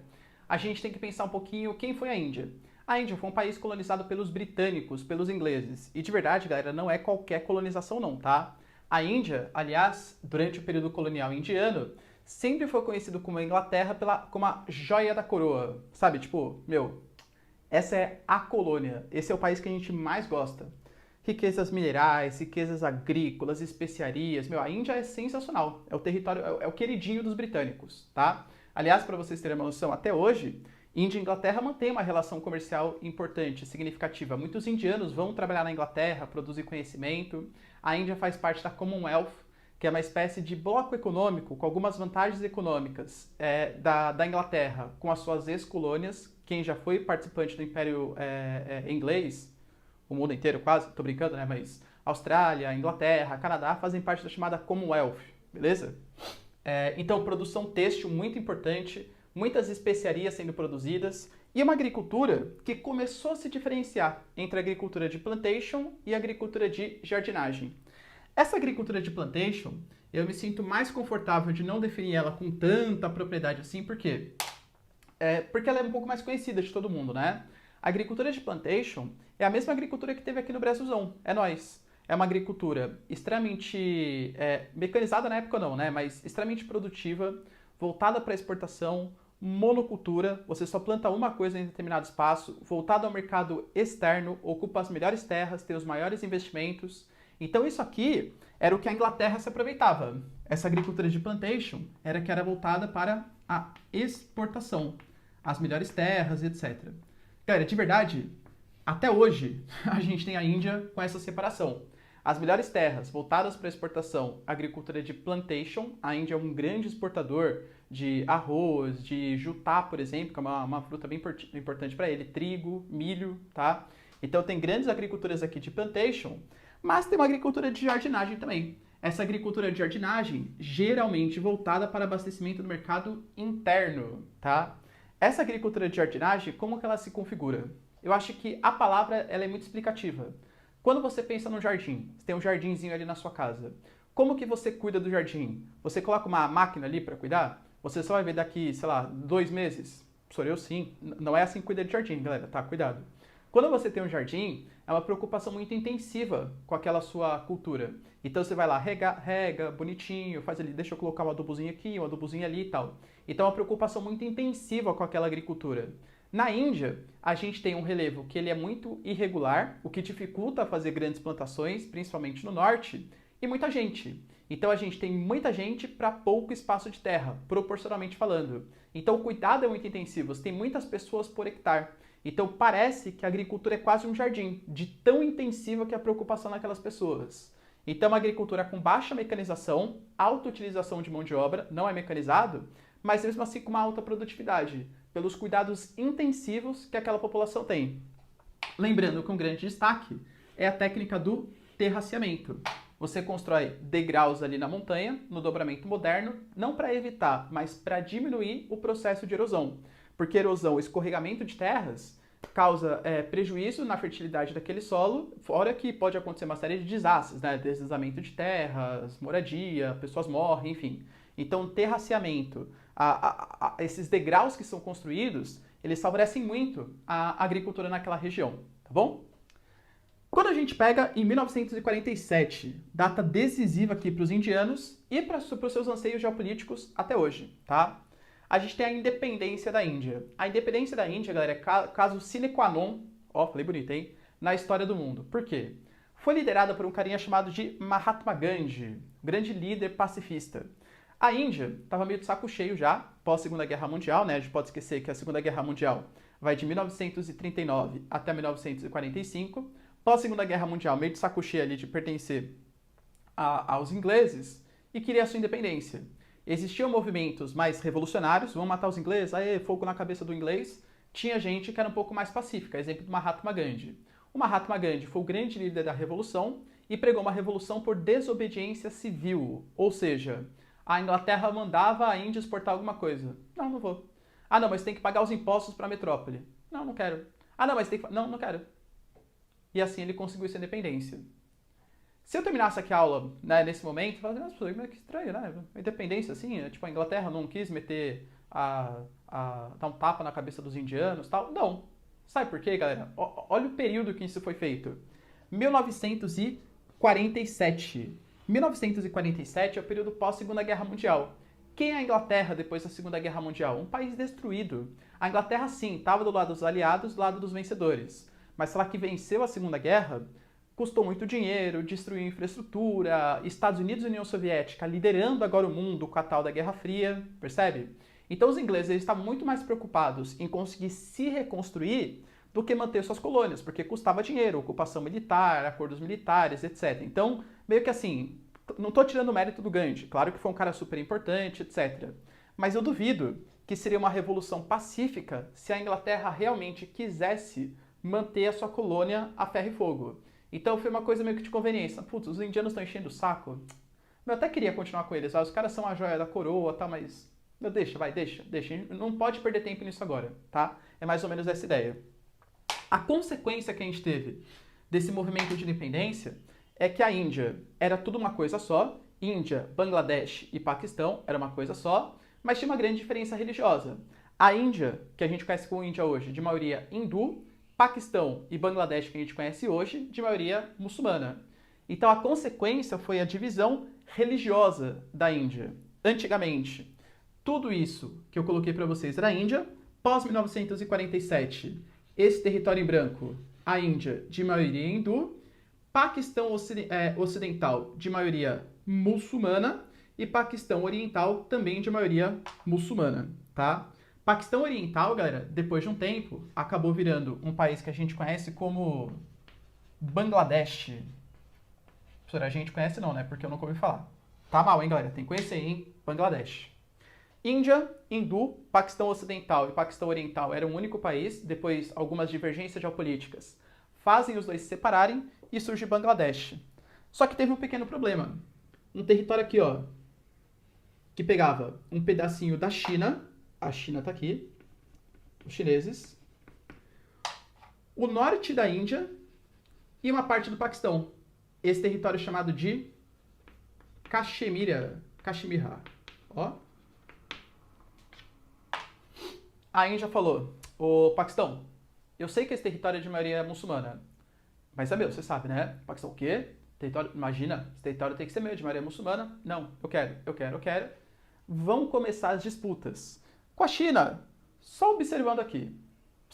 a gente tem que pensar um pouquinho quem foi a Índia. A Índia foi um país colonizado pelos britânicos, pelos ingleses. E de verdade, galera, não é qualquer colonização não, tá? A Índia, aliás, durante o período colonial indiano, sempre foi conhecido como a Inglaterra como a joia da coroa. Sabe, tipo, essa é a colônia. Esse é o país que a gente mais gosta. Riquezas minerais, riquezas agrícolas, especiarias. A Índia é sensacional. É o território, é o queridinho dos britânicos, tá? Aliás, para vocês terem uma noção, até hoje, Índia e Inglaterra mantêm uma relação comercial importante, significativa. Muitos indianos vão trabalhar na Inglaterra, produzir conhecimento. A Índia faz parte da Commonwealth, que é uma espécie de bloco econômico com algumas vantagens econômicas da Inglaterra com as suas ex-colônias. Quem já foi participante do Império Inglês, o mundo inteiro quase, tô brincando, né? Mas Austrália, Inglaterra, Canadá fazem parte da chamada Commonwealth, beleza? Então, produção têxtil muito importante, muitas especiarias sendo produzidas e uma agricultura que começou a se diferenciar entre a agricultura de plantation e a agricultura de jardinagem. Essa agricultura de plantation, eu me sinto mais confortável de não definir ela com tanta propriedade assim, por quê? Porque ela é um pouco mais conhecida de todo mundo, né? A agricultura de plantation é a mesma agricultura que teve aqui no Brasilzão, é nóis. É uma agricultura extremamente mecanizada na época não, né? Mas extremamente produtiva, voltada para exportação, monocultura, você só planta uma coisa em determinado espaço, voltado ao mercado externo, ocupa as melhores terras, tem os maiores investimentos. Então isso aqui era o que a Inglaterra se aproveitava. Essa agricultura de plantation era que era voltada para a exportação, as melhores terras, etc. Galera, de verdade, até hoje a gente tem a Índia com essa separação. As melhores terras voltadas para exportação, agricultura de plantation. A Índia é um grande exportador de arroz, de jutá, por exemplo, que é uma fruta bem importante para ele, trigo, milho, tá? Então tem grandes agriculturas aqui de plantation, mas tem uma agricultura de jardinagem também. Essa agricultura de jardinagem geralmente voltada para abastecimento do mercado interno, tá? Essa agricultura de jardinagem, como que ela se configura? Eu acho que a palavra ela é muito explicativa. Quando você pensa no jardim, você tem um jardinzinho ali na sua casa. Como que você cuida do jardim? Você coloca uma máquina ali para cuidar? Você só vai ver daqui, sei lá, 2 meses? Sou eu sim. Não é assim que cuida de jardim, galera, tá? Cuidado. Quando você tem um jardim, é uma preocupação muito intensiva com aquela sua cultura. Então você vai lá, rega, bonitinho, faz ali, deixa eu colocar um adubozinho aqui, um adubozinho ali e tal. Então é uma preocupação muito intensiva com aquela agricultura. Na Índia, a gente tem um relevo que ele é muito irregular, o que dificulta fazer grandes plantações, principalmente no norte, e muita gente. Então a gente tem muita gente para pouco espaço de terra, proporcionalmente falando. Então o cuidado é muito intensivo, você tem muitas pessoas por hectare. Então parece que a agricultura é quase um jardim, de tão intensiva que é a preocupação naquelas pessoas. Então uma agricultura com baixa mecanização, alta utilização de mão de obra, não é mecanizado, mas mesmo assim com uma alta produtividade, pelos cuidados intensivos que aquela população tem. Lembrando que um grande destaque é a técnica do terraceamento. Você constrói degraus ali na montanha, no dobramento moderno, não para evitar, mas para diminuir o processo de erosão. Porque erosão, escorregamento de terras, causa prejuízo na fertilidade daquele solo, fora que pode acontecer uma série de desastres, né? Deslizamento de terras, moradia, pessoas morrem, enfim. Então, terraceamento, esses degraus que são construídos, eles favorecem muito a agricultura naquela região, tá bom? Quando a gente pega em 1947, data decisiva aqui para os indianos e para os seus anseios geopolíticos até hoje, tá? A gente tem a independência da Índia. A independência da Índia, galera, é caso sine qua non, ó, falei bonito, hein? Na história do mundo. Por quê? Foi liderada por um carinha chamado de Mahatma Gandhi, grande líder pacifista. A Índia estava meio de saco cheio já, pós Segunda Guerra Mundial, né? A gente pode esquecer que a Segunda Guerra Mundial vai de 1939 até 1945. Pós Segunda Guerra Mundial, meio de saco cheio ali de pertencer aos ingleses e queria a sua independência. Existiam movimentos mais revolucionários, vamos matar os ingleses, aê, fogo na cabeça do inglês. Tinha gente que era um pouco mais pacífica, exemplo do Mahatma Gandhi. O Mahatma Gandhi foi o grande líder da revolução e pregou uma revolução por desobediência civil, ou seja, a Inglaterra mandava a Índia exportar alguma coisa. Não, não vou. Ah, não, mas tem que pagar os impostos para a metrópole. Não, não quero. Ah, não, mas tem que... Não, não quero. E assim ele conseguiu sua independência. Se eu terminasse aqui a aula, né, nesse momento, eu falaria, nossa, que estranho, né? A independência, assim, tipo, a Inglaterra não quis meter dar um tapa na cabeça dos indianos e tal. Não. Sabe por quê, galera? Olha o período que isso foi feito. 1947. 1947 é o período pós-Segunda Guerra Mundial. Quem é a Inglaterra depois da Segunda Guerra Mundial? Um país destruído. A Inglaterra, sim, estava do lado dos aliados, do lado dos vencedores. Mas será que venceu a Segunda Guerra? Custou muito dinheiro, destruiu infraestrutura, Estados Unidos e União Soviética liderando agora o mundo com a tal da Guerra Fria, percebe? Então os ingleses estavam muito mais preocupados em conseguir se reconstruir do que manter suas colônias, porque custava dinheiro, ocupação militar, acordos militares, etc. Então, meio que assim, não estou tirando o mérito do Gandhi, claro que foi um cara super importante, etc. Mas eu duvido que seria uma revolução pacífica se a Inglaterra realmente quisesse manter a sua colônia a ferro e fogo. Então foi uma coisa meio que de conveniência. Putz, os indianos estão enchendo o saco. Eu até queria continuar com eles, os caras são a joia da coroa, tá, mas... deixa. Não pode perder tempo nisso agora, tá? É mais ou menos essa ideia. A consequência que a gente teve desse movimento de independência é que a Índia era tudo uma coisa só. Índia, Bangladesh e Paquistão era uma coisa só, mas tinha uma grande diferença religiosa. A Índia, que a gente conhece como Índia hoje, de maioria hindu, Paquistão e Bangladesh, que a gente conhece hoje, de maioria muçulmana. Então a consequência foi a divisão religiosa da Índia. Antigamente, tudo isso que eu coloquei para vocês era a Índia. Pós 1947, esse território em branco, a Índia de maioria hindu, Paquistão ocidental de maioria muçulmana e Paquistão oriental também de maioria muçulmana, tá? Paquistão Oriental, galera, depois de um tempo, acabou virando um país que a gente conhece como Bangladesh. A gente conhece não, né? Porque eu nunca ouvi falar. Tá mal, hein, galera? Tem que conhecer, hein? Bangladesh. Índia, Hindu, Paquistão Ocidental e Paquistão Oriental eram um único país, depois algumas divergências geopolíticas fazem os dois se separarem e surge Bangladesh. Só que teve um pequeno problema. Um território aqui, ó, que pegava um pedacinho da China, a China tá aqui, os chineses, o norte da Índia e uma parte do Paquistão. Esse território chamado de Caxemira, ó. A Índia falou, ô Paquistão, eu sei que esse território é de maioria muçulmana, mas é meu, você sabe, né? Paquistão, o quê? Território, imagina, esse território tem que ser meu, de maioria muçulmana. Não, eu quero. Vão começar as disputas. Com a China, só observando aqui.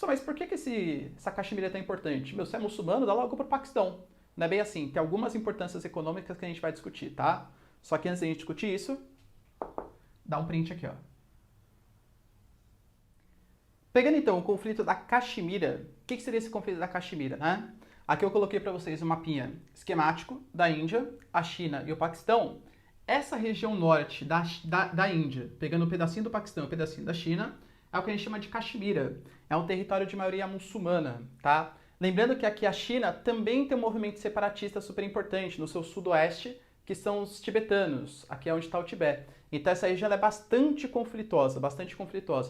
Mas por que essa Caxemira é tão importante? Meu, se é muçulmano, dá logo pro Paquistão. Não é bem assim, tem algumas importâncias econômicas que a gente vai discutir, tá? Só que antes de a gente discutir isso, dá um print aqui, ó. Pegando então o conflito da Caxemira, o que seria esse conflito da Caxemira, né? Aqui eu coloquei para vocês um mapinha esquemático da Índia, a China e o Paquistão. Essa região norte da Índia, pegando um pedacinho do Paquistão e um pedacinho da China, é o que a gente chama de Caxemira. É um território de maioria muçulmana, tá? Lembrando que aqui a China também tem um movimento separatista super importante no seu sudoeste, que são os tibetanos, aqui é onde está o Tibete. Então essa região é bastante conflituosa,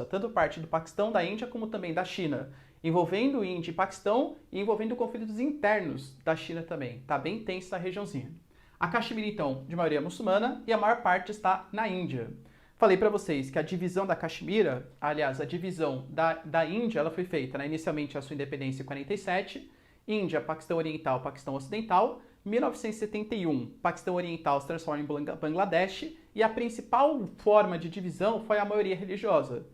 tanto parte do Paquistão, da Índia, como também da China, envolvendo Índia e Paquistão e envolvendo conflitos internos da China também. Tá bem tensa essa regiãozinha. A Caxemira, então, de maioria muçulmana e a maior parte está na Índia. Falei para vocês que a divisão da Caxemira, aliás, a divisão da Índia, ela foi feita, né, inicialmente a sua independência em 47, Índia, Paquistão Oriental, Paquistão Ocidental, 1971, Paquistão Oriental se transforma em Bangladesh e a principal forma de divisão foi a maioria religiosa.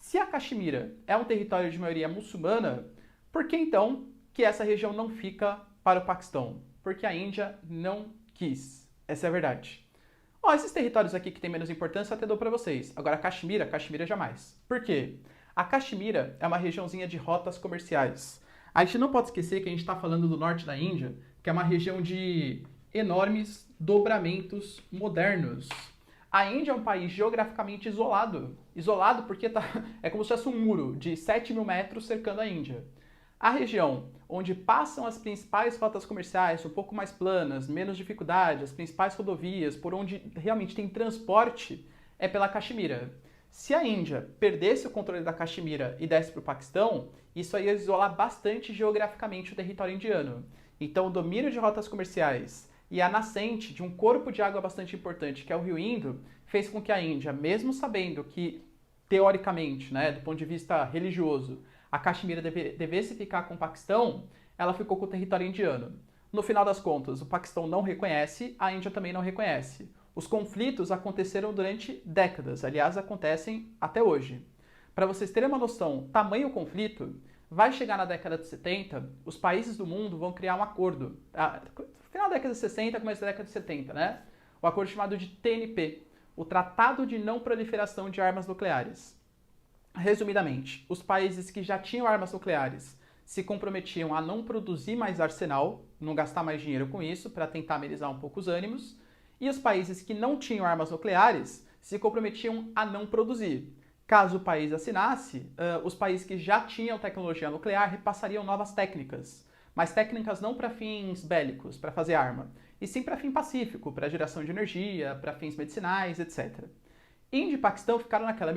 Se a Caxemira é um território de maioria muçulmana, por que então que essa região não fica para o Paquistão? Porque a Índia não quis. Essa é a verdade. Ó, esses territórios aqui que tem menos importância eu até dou para vocês. Agora Caxemira jamais. Por quê? A Caxemira é uma regiãozinha de rotas comerciais. A gente não pode esquecer que a gente está falando do norte da Índia, que é uma região de enormes dobramentos modernos. A Índia é um país geograficamente isolado. Isolado porque é como se fosse um muro de 7 mil metros cercando a Índia. A região onde passam as principais rotas comerciais, um pouco mais planas, menos dificuldade, as principais rodovias, por onde realmente tem transporte, é pela Caxemira. Se a Índia perdesse o controle da Caxemira e desse para o Paquistão, isso ia isolar bastante geograficamente o território indiano. Então, o domínio de rotas comerciais e a nascente de um corpo de água bastante importante, que é o rio Indo, fez com que a Índia, mesmo sabendo que, teoricamente, né, do ponto de vista religioso, a Caxemira devesse ficar com o Paquistão, ela ficou com o território indiano. No final das contas, o Paquistão não reconhece, a Índia também não reconhece. Os conflitos aconteceram durante décadas, aliás, acontecem até hoje. Para vocês terem uma noção, tamanho conflito, vai chegar na década de 70, os países do mundo vão criar um acordo. Final da década de 60, começo da década de 70, né? O acordo chamado de TNP, o Tratado de Não Proliferação de Armas Nucleares. Resumidamente, os países que já tinham armas nucleares se comprometiam a não produzir mais arsenal, não gastar mais dinheiro com isso, para tentar amenizar um pouco os ânimos, e os países que não tinham armas nucleares se comprometiam a não produzir. Caso o país assinasse, os países que já tinham tecnologia nuclear repassariam novas técnicas, mas técnicas não para fins bélicos, para fazer arma, e sim para fim pacífico, para geração de energia, para fins medicinais, etc. Índia e Paquistão ficaram naquela,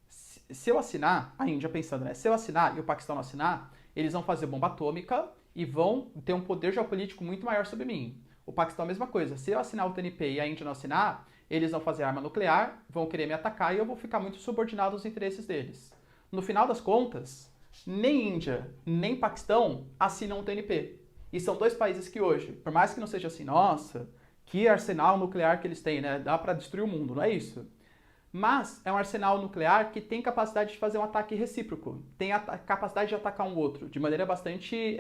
se eu assinar, a Índia pensando, né? Se eu assinar e o Paquistão não assinar, eles vão fazer bomba atômica e vão ter um poder geopolítico muito maior sobre mim. O Paquistão é a mesma coisa. Se eu assinar o TNP e a Índia não assinar, eles vão fazer arma nuclear, vão querer me atacar e eu vou ficar muito subordinado aos interesses deles. No final das contas, nem Índia, nem Paquistão assinam o TNP. E são dois países que hoje, por mais que não seja assim, nossa, que arsenal nuclear que eles têm, né? Dá para destruir o mundo, não é isso? Mas é um arsenal nuclear que tem capacidade de fazer um ataque recíproco, tem a capacidade de atacar um outro, de maneira bastante,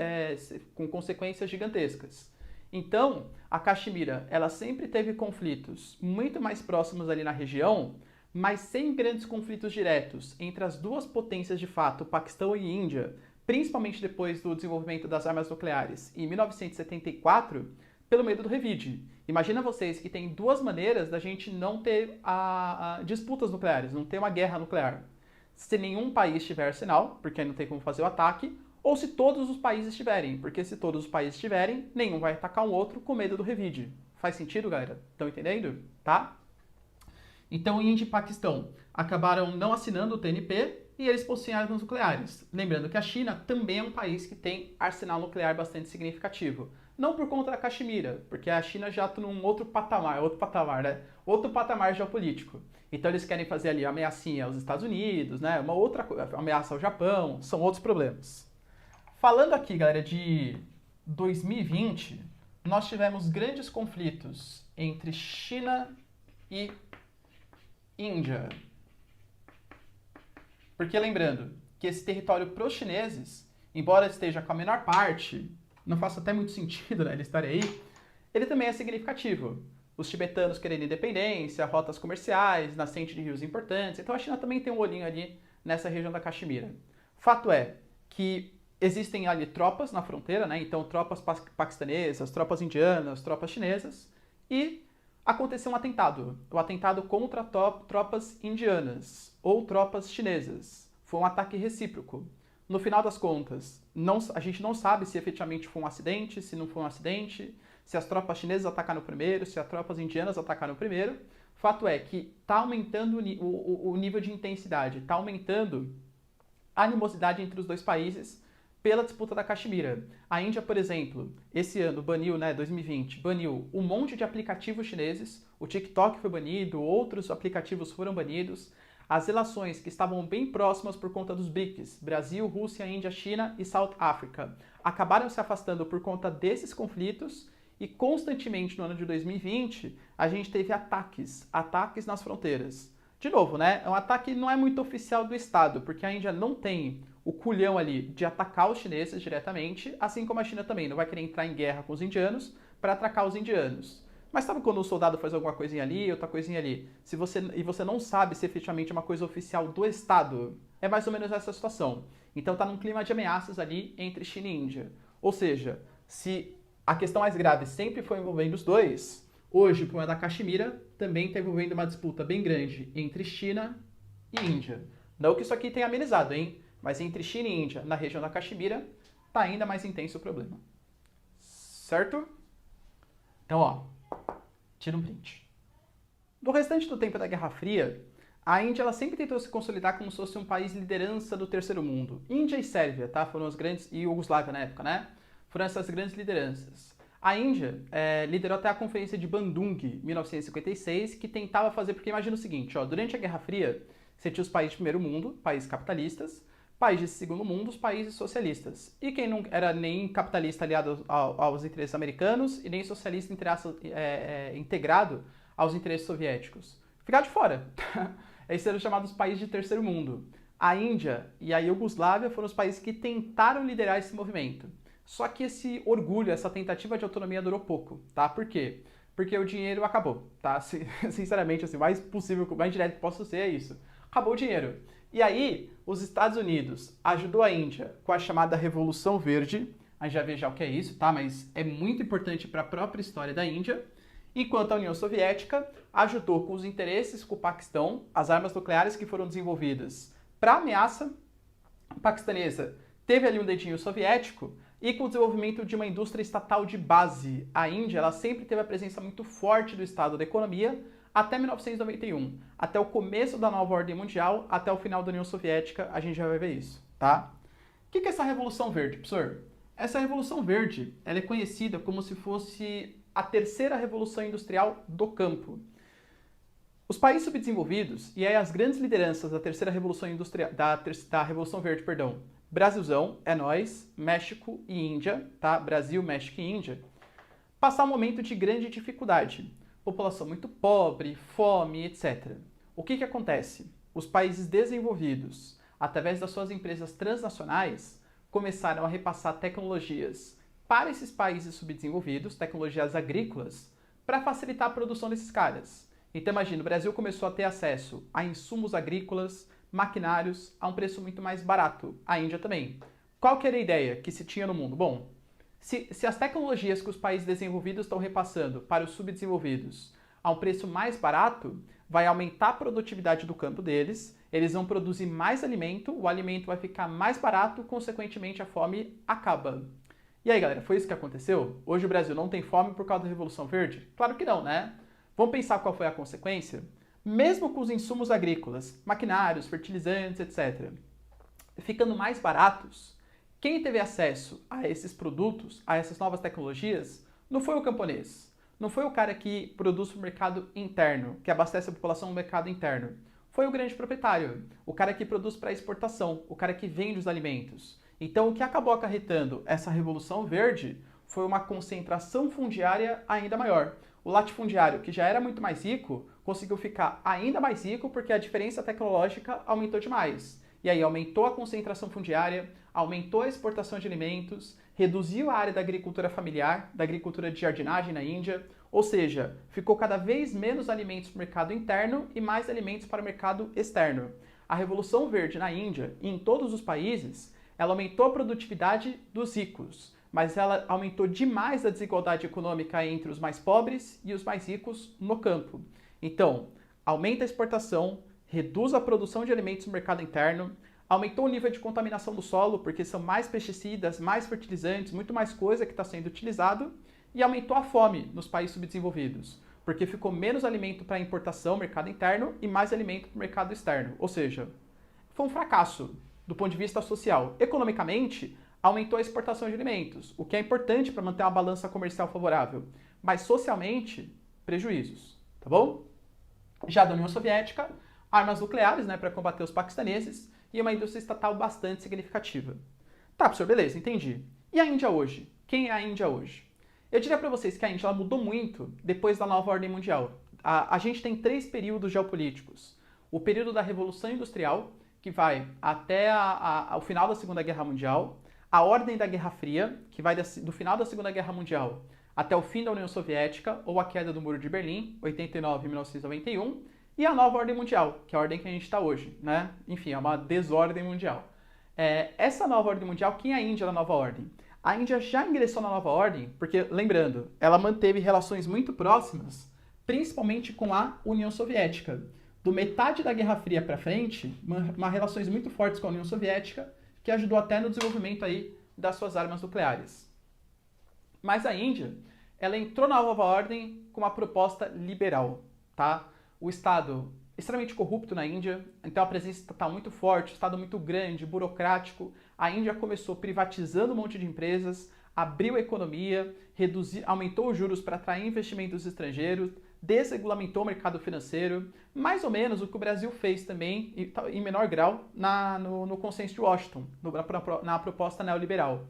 com consequências gigantescas. Então, a Caxemira, ela sempre teve conflitos muito mais próximos ali na região, mas sem grandes conflitos diretos entre as duas potências de fato, Paquistão e Índia, principalmente depois do desenvolvimento das armas nucleares em 1974, pelo medo do revide. Imagina vocês que tem duas maneiras da gente não ter disputas nucleares, não ter uma guerra nuclear. Se nenhum país tiver arsenal, porque aí não tem como fazer o ataque, ou se todos os países tiverem, porque se todos os países tiverem, nenhum vai atacar o outro com medo do revide. Faz sentido, galera? Estão entendendo? Tá? Então, Índia e Paquistão acabaram não assinando o TNP e eles possuem armas nucleares. Lembrando que a China também é um país que tem arsenal nuclear bastante significativo. Não por conta da Caxemira, porque a China já está num outro patamar, né? Outro patamar geopolítico. Então eles querem fazer ali ameaçinha aos Estados Unidos, né? Uma outra ameaça ao Japão, são outros problemas. Falando aqui, galera, de 2020, nós tivemos grandes conflitos entre China e Índia. Porque lembrando que esse território para os chineses, embora esteja com a menor parte, não faça até muito sentido, né, ele estar aí, ele também é significativo. Os tibetanos querendo independência, rotas comerciais, nascente de rios importantes. Então a China também tem um olhinho ali nessa região da Caxemira. Fato é que existem ali tropas na fronteira, né? Então tropas paquistanesas, tropas indianas, tropas chinesas, e aconteceu um atentado. O atentado contra tropas indianas ou tropas chinesas. Foi um ataque recíproco. No final das contas, a gente não sabe se efetivamente foi um acidente, se não foi um acidente, se as tropas chinesas atacaram primeiro, se as tropas indianas atacaram primeiro. Fato é que está aumentando o nível de intensidade, está aumentando a animosidade entre os dois países pela disputa da Caxemira. A Índia, por exemplo, esse ano baniu, 2020, baniu um monte de aplicativos chineses, o TikTok foi banido, outros aplicativos foram banidos. As relações que estavam bem próximas por conta dos BRICS, Brasil, Rússia, Índia, China e South Africa, acabaram se afastando por conta desses conflitos e constantemente no ano de 2020 a gente teve ataques nas fronteiras. De novo, né? Um ataque não é muito oficial do Estado, porque a Índia não tem o culhão ali de atacar os chineses diretamente, assim como a China também não vai querer entrar em guerra com os indianos para atacar os indianos. Mas sabe quando o soldado faz alguma coisinha ali, outra coisinha ali, e você não sabe se efetivamente é uma coisa oficial do Estado? É mais ou menos essa situação. Então tá num clima de ameaças ali entre China e Índia. Ou seja, se a questão mais grave sempre foi envolvendo os dois, hoje o problema da Caxemira também está envolvendo uma disputa bem grande entre China e Índia. Não que isso aqui tenha amenizado, hein? Mas entre China e Índia, na região da Caxemira, tá ainda mais intenso o problema. Certo? Então, ó, tira um print. Do restante do tempo da Guerra Fria, a Índia ela sempre tentou se consolidar como se fosse um país liderança do terceiro mundo. Índia e Sérvia, tá? Foram as grandes... E Iugoslávia na época, né? Foram essas grandes lideranças. A Índia liderou até a Conferência de Bandung, em 1956, que tentava fazer... Porque imagina o seguinte, ó, durante a Guerra Fria, você tinha os países de primeiro mundo, países capitalistas, países de segundo mundo, os países socialistas. E quem não era nem capitalista aliado aos interesses americanos e nem socialista integrado aos interesses soviéticos. Ficar de fora. Esses eram chamados países de terceiro mundo. A Índia e a Iugoslávia foram os países que tentaram liderar esse movimento. Só que esse orgulho, essa tentativa de autonomia durou pouco, tá? Por quê? Porque o dinheiro acabou, tá? Sinceramente, assim, o mais possível, o mais direto que posso ser é isso. Acabou o dinheiro. E aí, os Estados Unidos ajudou a Índia com a chamada Revolução Verde. A gente já vê já o que é isso, tá? Mas é muito importante para a própria história da Índia. Enquanto a União Soviética ajudou com os interesses com o Paquistão, as armas nucleares que foram desenvolvidas para a ameaça paquistanesa. Teve ali um dedinho soviético e com o desenvolvimento de uma indústria estatal de base. A Índia ela sempre teve a presença muito forte do Estado da economia, até 1991, até o começo da nova ordem mundial, até o final da União Soviética, a gente já vai ver isso, tá? O que é essa Revolução Verde, professor? Essa Revolução Verde, ela é conhecida como se fosse a terceira revolução industrial do campo. Os países subdesenvolvidos, e aí as grandes lideranças da terceira revolução industrial, da Revolução Verde, perdão, Brasilzão, é nós, México e Índia, tá? Brasil, México e Índia, passar um momento de grande dificuldade. População muito pobre, fome, etc. O que acontece? Os países desenvolvidos, através das suas empresas transnacionais, começaram a repassar tecnologias para esses países subdesenvolvidos, tecnologias agrícolas, para facilitar a produção desses caras. Então imagina, o Brasil começou a ter acesso a insumos agrícolas, maquinários, a um preço muito mais barato. A Índia também. Qual que era a ideia que se tinha no mundo? Bom, se as tecnologias que os países desenvolvidos estão repassando para os subdesenvolvidos a um preço mais barato, vai aumentar a produtividade do campo deles eles vão produzir mais alimento, o alimento vai ficar mais barato, consequentemente a fome acaba. E aí, galera, foi isso que aconteceu? Hoje o Brasil não tem fome por causa da Revolução Verde? Claro que não, né? Vamos pensar qual foi a consequência? Mesmo com os insumos agrícolas, maquinários, fertilizantes, etc., ficando mais baratos, quem teve acesso a esses produtos, a essas novas tecnologias, não foi o camponês. Não foi o cara que produz para o mercado interno, que abastece a população no mercado interno. Foi o grande proprietário, o cara que produz para exportação, o cara que vende os alimentos. Então, o que acabou acarretando essa Revolução Verde foi uma concentração fundiária ainda maior. O latifundiário, que já era muito mais rico, conseguiu ficar ainda mais rico porque a diferença tecnológica aumentou demais. E aí aumentou a concentração fundiária, aumentou a exportação de alimentos, reduziu a área da agricultura familiar, da agricultura de jardinagem na Índia, ou seja, ficou cada vez menos alimentos para o mercado interno e mais alimentos para o mercado externo. A Revolução Verde na Índia e em todos os países, ela aumentou a produtividade dos ricos, mas ela aumentou demais a desigualdade econômica entre os mais pobres e os mais ricos no campo. Então, aumenta a exportação, reduz a produção de alimentos no mercado interno, aumentou o nível de contaminação do solo, porque são mais pesticidas, mais fertilizantes, muito mais coisa que está sendo utilizado, e aumentou a fome nos países subdesenvolvidos, porque ficou menos alimento para importação, mercado interno, e mais alimento para o mercado externo. Ou seja, foi um fracasso do ponto de vista social. Economicamente, aumentou a exportação de alimentos, o que é importante para manter uma balança comercial favorável, mas socialmente, prejuízos, tá bom? Já da União Soviética, armas nucleares, né, para combater os paquistaneses, e uma indústria estatal bastante significativa. Tá, professor, beleza, entendi. E a Índia hoje? Quem é a Índia hoje? Eu diria para vocês que a Índia ela mudou muito depois da nova ordem mundial. A gente tem 3 períodos geopolíticos. O período da Revolução Industrial, que vai até o final da Segunda Guerra Mundial, a Ordem da Guerra Fria, que vai do final da Segunda Guerra Mundial até o fim da União Soviética, ou a queda do Muro de Berlim, 89 e 1991, e a nova ordem mundial, que é a ordem que a gente está hoje, né? Enfim, é uma desordem mundial. Essa nova ordem mundial, quem é a Índia na nova ordem? A Índia já ingressou na nova ordem, porque, lembrando, ela manteve relações muito próximas, principalmente com a União Soviética. Do metade da Guerra Fria para frente, relações muito fortes com a União Soviética, que ajudou até no desenvolvimento aí das suas armas nucleares. Mas a Índia, ela entrou na nova ordem com uma proposta liberal, tá? O Estado extremamente corrupto na Índia, então a presença estatal muito forte, o Estado muito grande, burocrático. A Índia começou privatizando um monte de empresas, abriu a economia, aumentou os juros para atrair investimentos estrangeiros, desregulamentou o mercado financeiro, mais ou menos o que o Brasil fez também, em menor grau, no Consenso de Washington, na proposta neoliberal.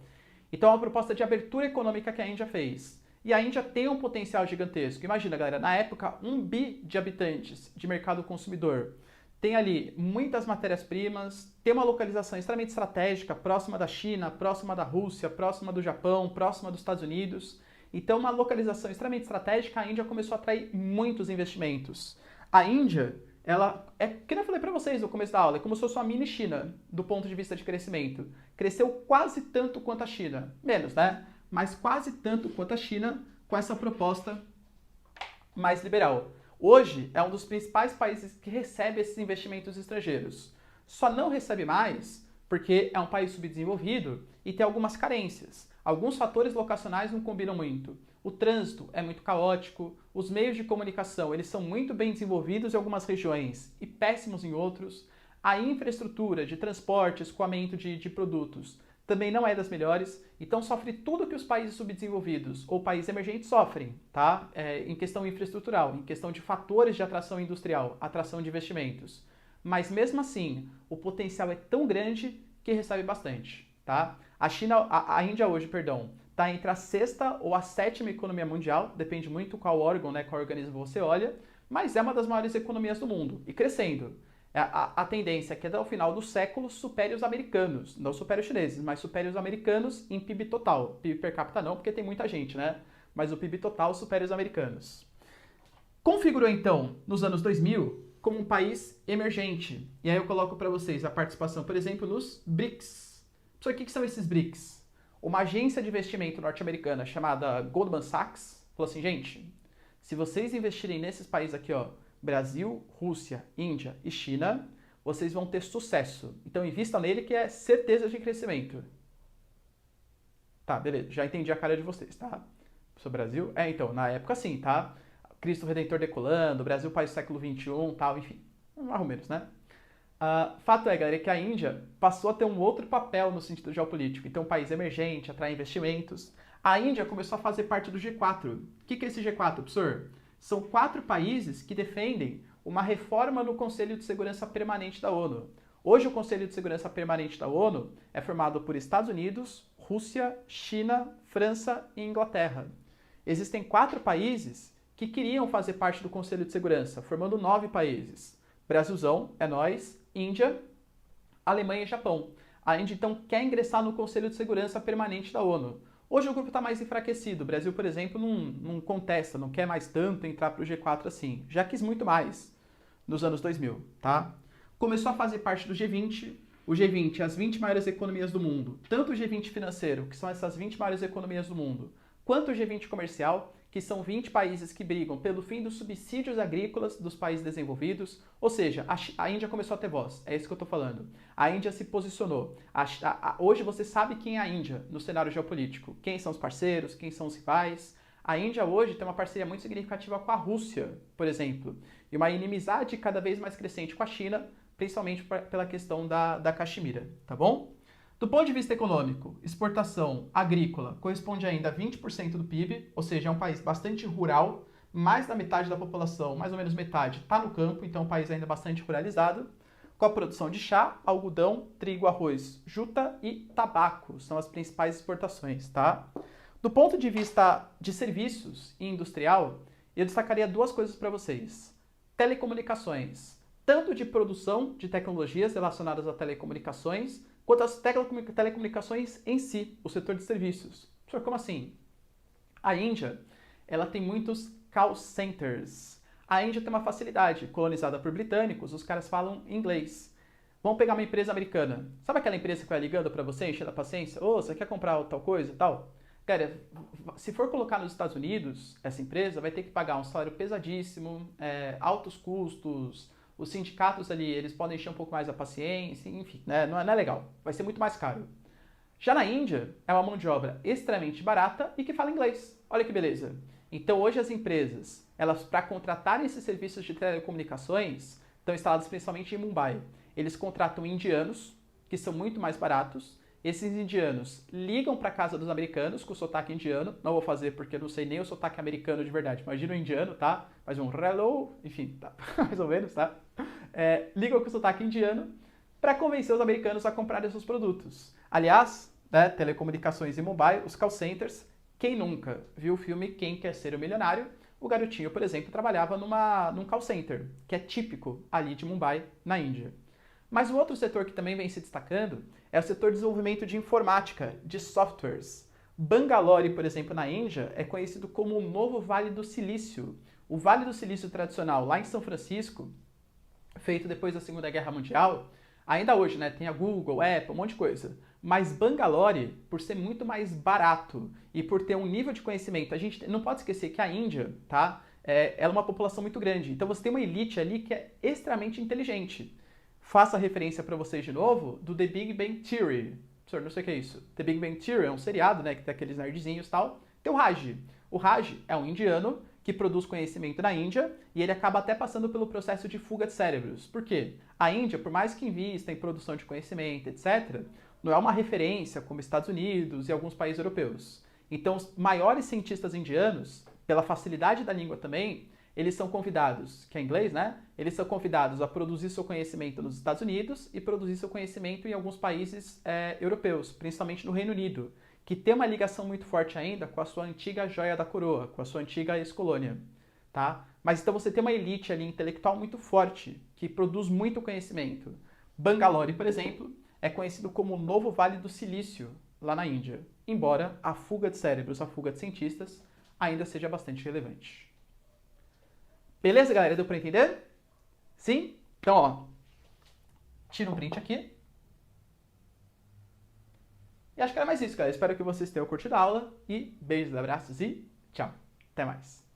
Então é uma proposta de abertura econômica que a Índia fez. E a Índia tem um potencial gigantesco. Imagina, galera, na época, 1 bi de habitantes de mercado consumidor. Tem ali muitas matérias-primas, tem uma localização extremamente estratégica, próxima da China, próxima da Rússia, próxima do Japão, próxima dos Estados Unidos. Então, uma localização extremamente estratégica, a Índia começou a atrair muitos investimentos. A Índia, ela que eu falei para vocês no começo da aula, é como se fosse uma mini China, do ponto de vista de crescimento. Cresceu quase tanto quanto a China. Menos, né? Mas quase tanto quanto a China com essa proposta mais liberal. Hoje é um dos principais países que recebe esses investimentos estrangeiros. Só não recebe mais porque é um país subdesenvolvido e tem algumas carências. Alguns fatores locacionais não combinam muito. O trânsito é muito caótico, os meios de comunicação eles são muito bem desenvolvidos em algumas regiões e péssimos em outros. A infraestrutura de transporte, escoamento de produtos também não é das melhores, então sofre tudo que os países subdesenvolvidos ou países emergentes sofrem, tá? Em questão infraestrutural, em questão de fatores de atração industrial, atração de investimentos. Mas mesmo assim, o potencial é tão grande que recebe bastante, tá? A Índia hoje, está entre a 6ª ou a 7ª economia mundial, depende muito qual órgão, né, qual organismo você olha, mas é uma das maiores economias do mundo e crescendo. A tendência é que até o final do século supere os americanos, não supere os chineses, mas supere os americanos em PIB total. PIB per capita não, porque tem muita gente, né? Mas o PIB total supere os americanos. Configurou então, nos anos 2000, como um país emergente. E aí eu coloco para vocês a participação, por exemplo, nos BRICS. Só que o que são esses BRICS? Uma agência de investimento norte-americana chamada Goldman Sachs falou assim, gente, se vocês investirem nesses países aqui, ó, Brasil, Rússia, Índia e China, vocês vão ter sucesso. Então invistam nele que é certeza de crescimento. Tá, beleza, já entendi a cara de vocês, tá? Sobre o Brasil? Então, na época sim, tá? Cristo Redentor decolando, Brasil país do século XXI, tal, enfim, mais ou menos, né? Fato é, galera, que a Índia passou a ter um outro papel no sentido geopolítico. Então, um país emergente, atrai investimentos. A Índia começou a fazer parte do G4. O que é esse G4, professor? São 4 países que defendem uma reforma no Conselho de Segurança Permanente da ONU. Hoje, o Conselho de Segurança Permanente da ONU é formado por Estados Unidos, Rússia, China, França e Inglaterra. Existem 4 países que queriam fazer parte do Conselho de Segurança, formando 9 países. Brasilzão, é nós, Índia, Alemanha e Japão. A Índia, então, quer ingressar no Conselho de Segurança Permanente da ONU. Hoje o grupo está mais enfraquecido. O Brasil, por exemplo, não contesta, não quer mais tanto entrar para o G4 assim. Já quis muito mais nos anos 2000, tá? Começou a fazer parte do G20. O G20 é as 20 maiores economias do mundo. Tanto o G20 financeiro, que são essas 20 maiores economias do mundo, quanto o G20 comercial, que são 20 países que brigam pelo fim dos subsídios agrícolas dos países desenvolvidos. Ou seja, a Índia começou a ter voz, é isso que eu estou falando. A Índia se posicionou. Hoje você sabe quem é a Índia no cenário geopolítico, quem são os parceiros, quem são os rivais. A Índia hoje tem uma parceria muito significativa com a Rússia, por exemplo, e uma inimizade cada vez mais crescente com a China, principalmente pela questão da Caxemira, tá bom? Do ponto de vista econômico, exportação agrícola corresponde ainda a 20% do PIB, ou seja, é um país bastante rural, mais da metade da população, mais ou menos metade, está no campo, então é um país ainda bastante ruralizado, com a produção de chá, algodão, trigo, arroz, juta e tabaco, são as principais exportações, tá? Do ponto de vista de serviços e industrial, eu destacaria 2 coisas para vocês. Telecomunicações, tanto de produção de tecnologias relacionadas a telecomunicações, quanto às telecomunicações em si, o setor de serviços. Professor, como assim? A Índia, ela tem muitos call centers. A Índia tem uma facilidade, colonizada por britânicos, os caras falam inglês. Vamos pegar uma empresa americana. Sabe aquela empresa que vai ligando para você, enchendo a paciência? Ô, você quer comprar tal coisa e tal? Cara, se for colocar nos Estados Unidos, essa empresa vai ter que pagar um salário pesadíssimo, altos custos. Os sindicatos ali, eles podem encher um pouco mais a paciência, enfim, né? Não é legal. Vai ser muito mais caro. Já na Índia, é uma mão de obra extremamente barata e que fala inglês. Olha que beleza. Então, hoje as empresas, elas para contratarem esses serviços de telecomunicações, estão instaladas principalmente em Mumbai. Eles contratam indianos, que são muito mais baratos. Esses indianos ligam para a casa dos americanos com sotaque indiano. Não vou fazer porque eu não sei nem o sotaque americano de verdade. Imagina o indiano, tá? Faz um hello, enfim, tá? Mais ou menos, tá? Ligam com sotaque indiano para convencer os americanos a comprarem seus produtos. Aliás, né, telecomunicações em Mumbai, os call centers, quem nunca viu o filme Quem Quer Ser o Milionário? O garotinho, por exemplo, trabalhava num call center, que é típico ali de Mumbai, na Índia. Mas o outro setor que também vem se destacando é o setor de desenvolvimento de informática, de softwares. Bangalore, por exemplo, na Índia, é conhecido como o novo Vale do Silício. O Vale do Silício tradicional, lá em São Francisco, feito depois da Segunda Guerra Mundial, ainda hoje, né, tem a Google, Apple, um monte de coisa. Mas Bangalore, por ser muito mais barato e por ter um nível de conhecimento, a gente não pode esquecer que a Índia, tá, ela é uma população muito grande. Então você tem uma elite ali que é extremamente inteligente. Faço a referência para vocês de novo do The Big Bang Theory. Professor, não sei o que é isso. The Big Bang Theory é um seriado, né, que tem aqueles nerdzinhos e tal. Tem o Raj. O Raj é um indiano que produz conhecimento na Índia e ele acaba até passando pelo processo de fuga de cérebros. Por quê? A Índia, por mais que invista em produção de conhecimento, etc., não é uma referência como Estados Unidos e alguns países europeus. Então, os maiores cientistas indianos, pela facilidade da língua também, eles são convidados, que é inglês, né? Eles são convidados a produzir seu conhecimento nos Estados Unidos e produzir seu conhecimento em alguns países europeus, principalmente no Reino Unido, que tem uma ligação muito forte ainda com a sua antiga joia da coroa, com a sua antiga ex-colônia, tá? Mas então você tem uma elite ali intelectual muito forte, que produz muito conhecimento. Bangalore, por exemplo, é conhecido como o novo Vale do Silício, lá na Índia, embora a fuga de cérebros, a fuga de cientistas, ainda seja bastante relevante. Beleza, galera? Deu para entender? Sim? Então, ó, tira um print aqui. E acho que era mais isso, galera. Espero que vocês tenham curtido a aula e beijos, abraços e tchau. Até mais.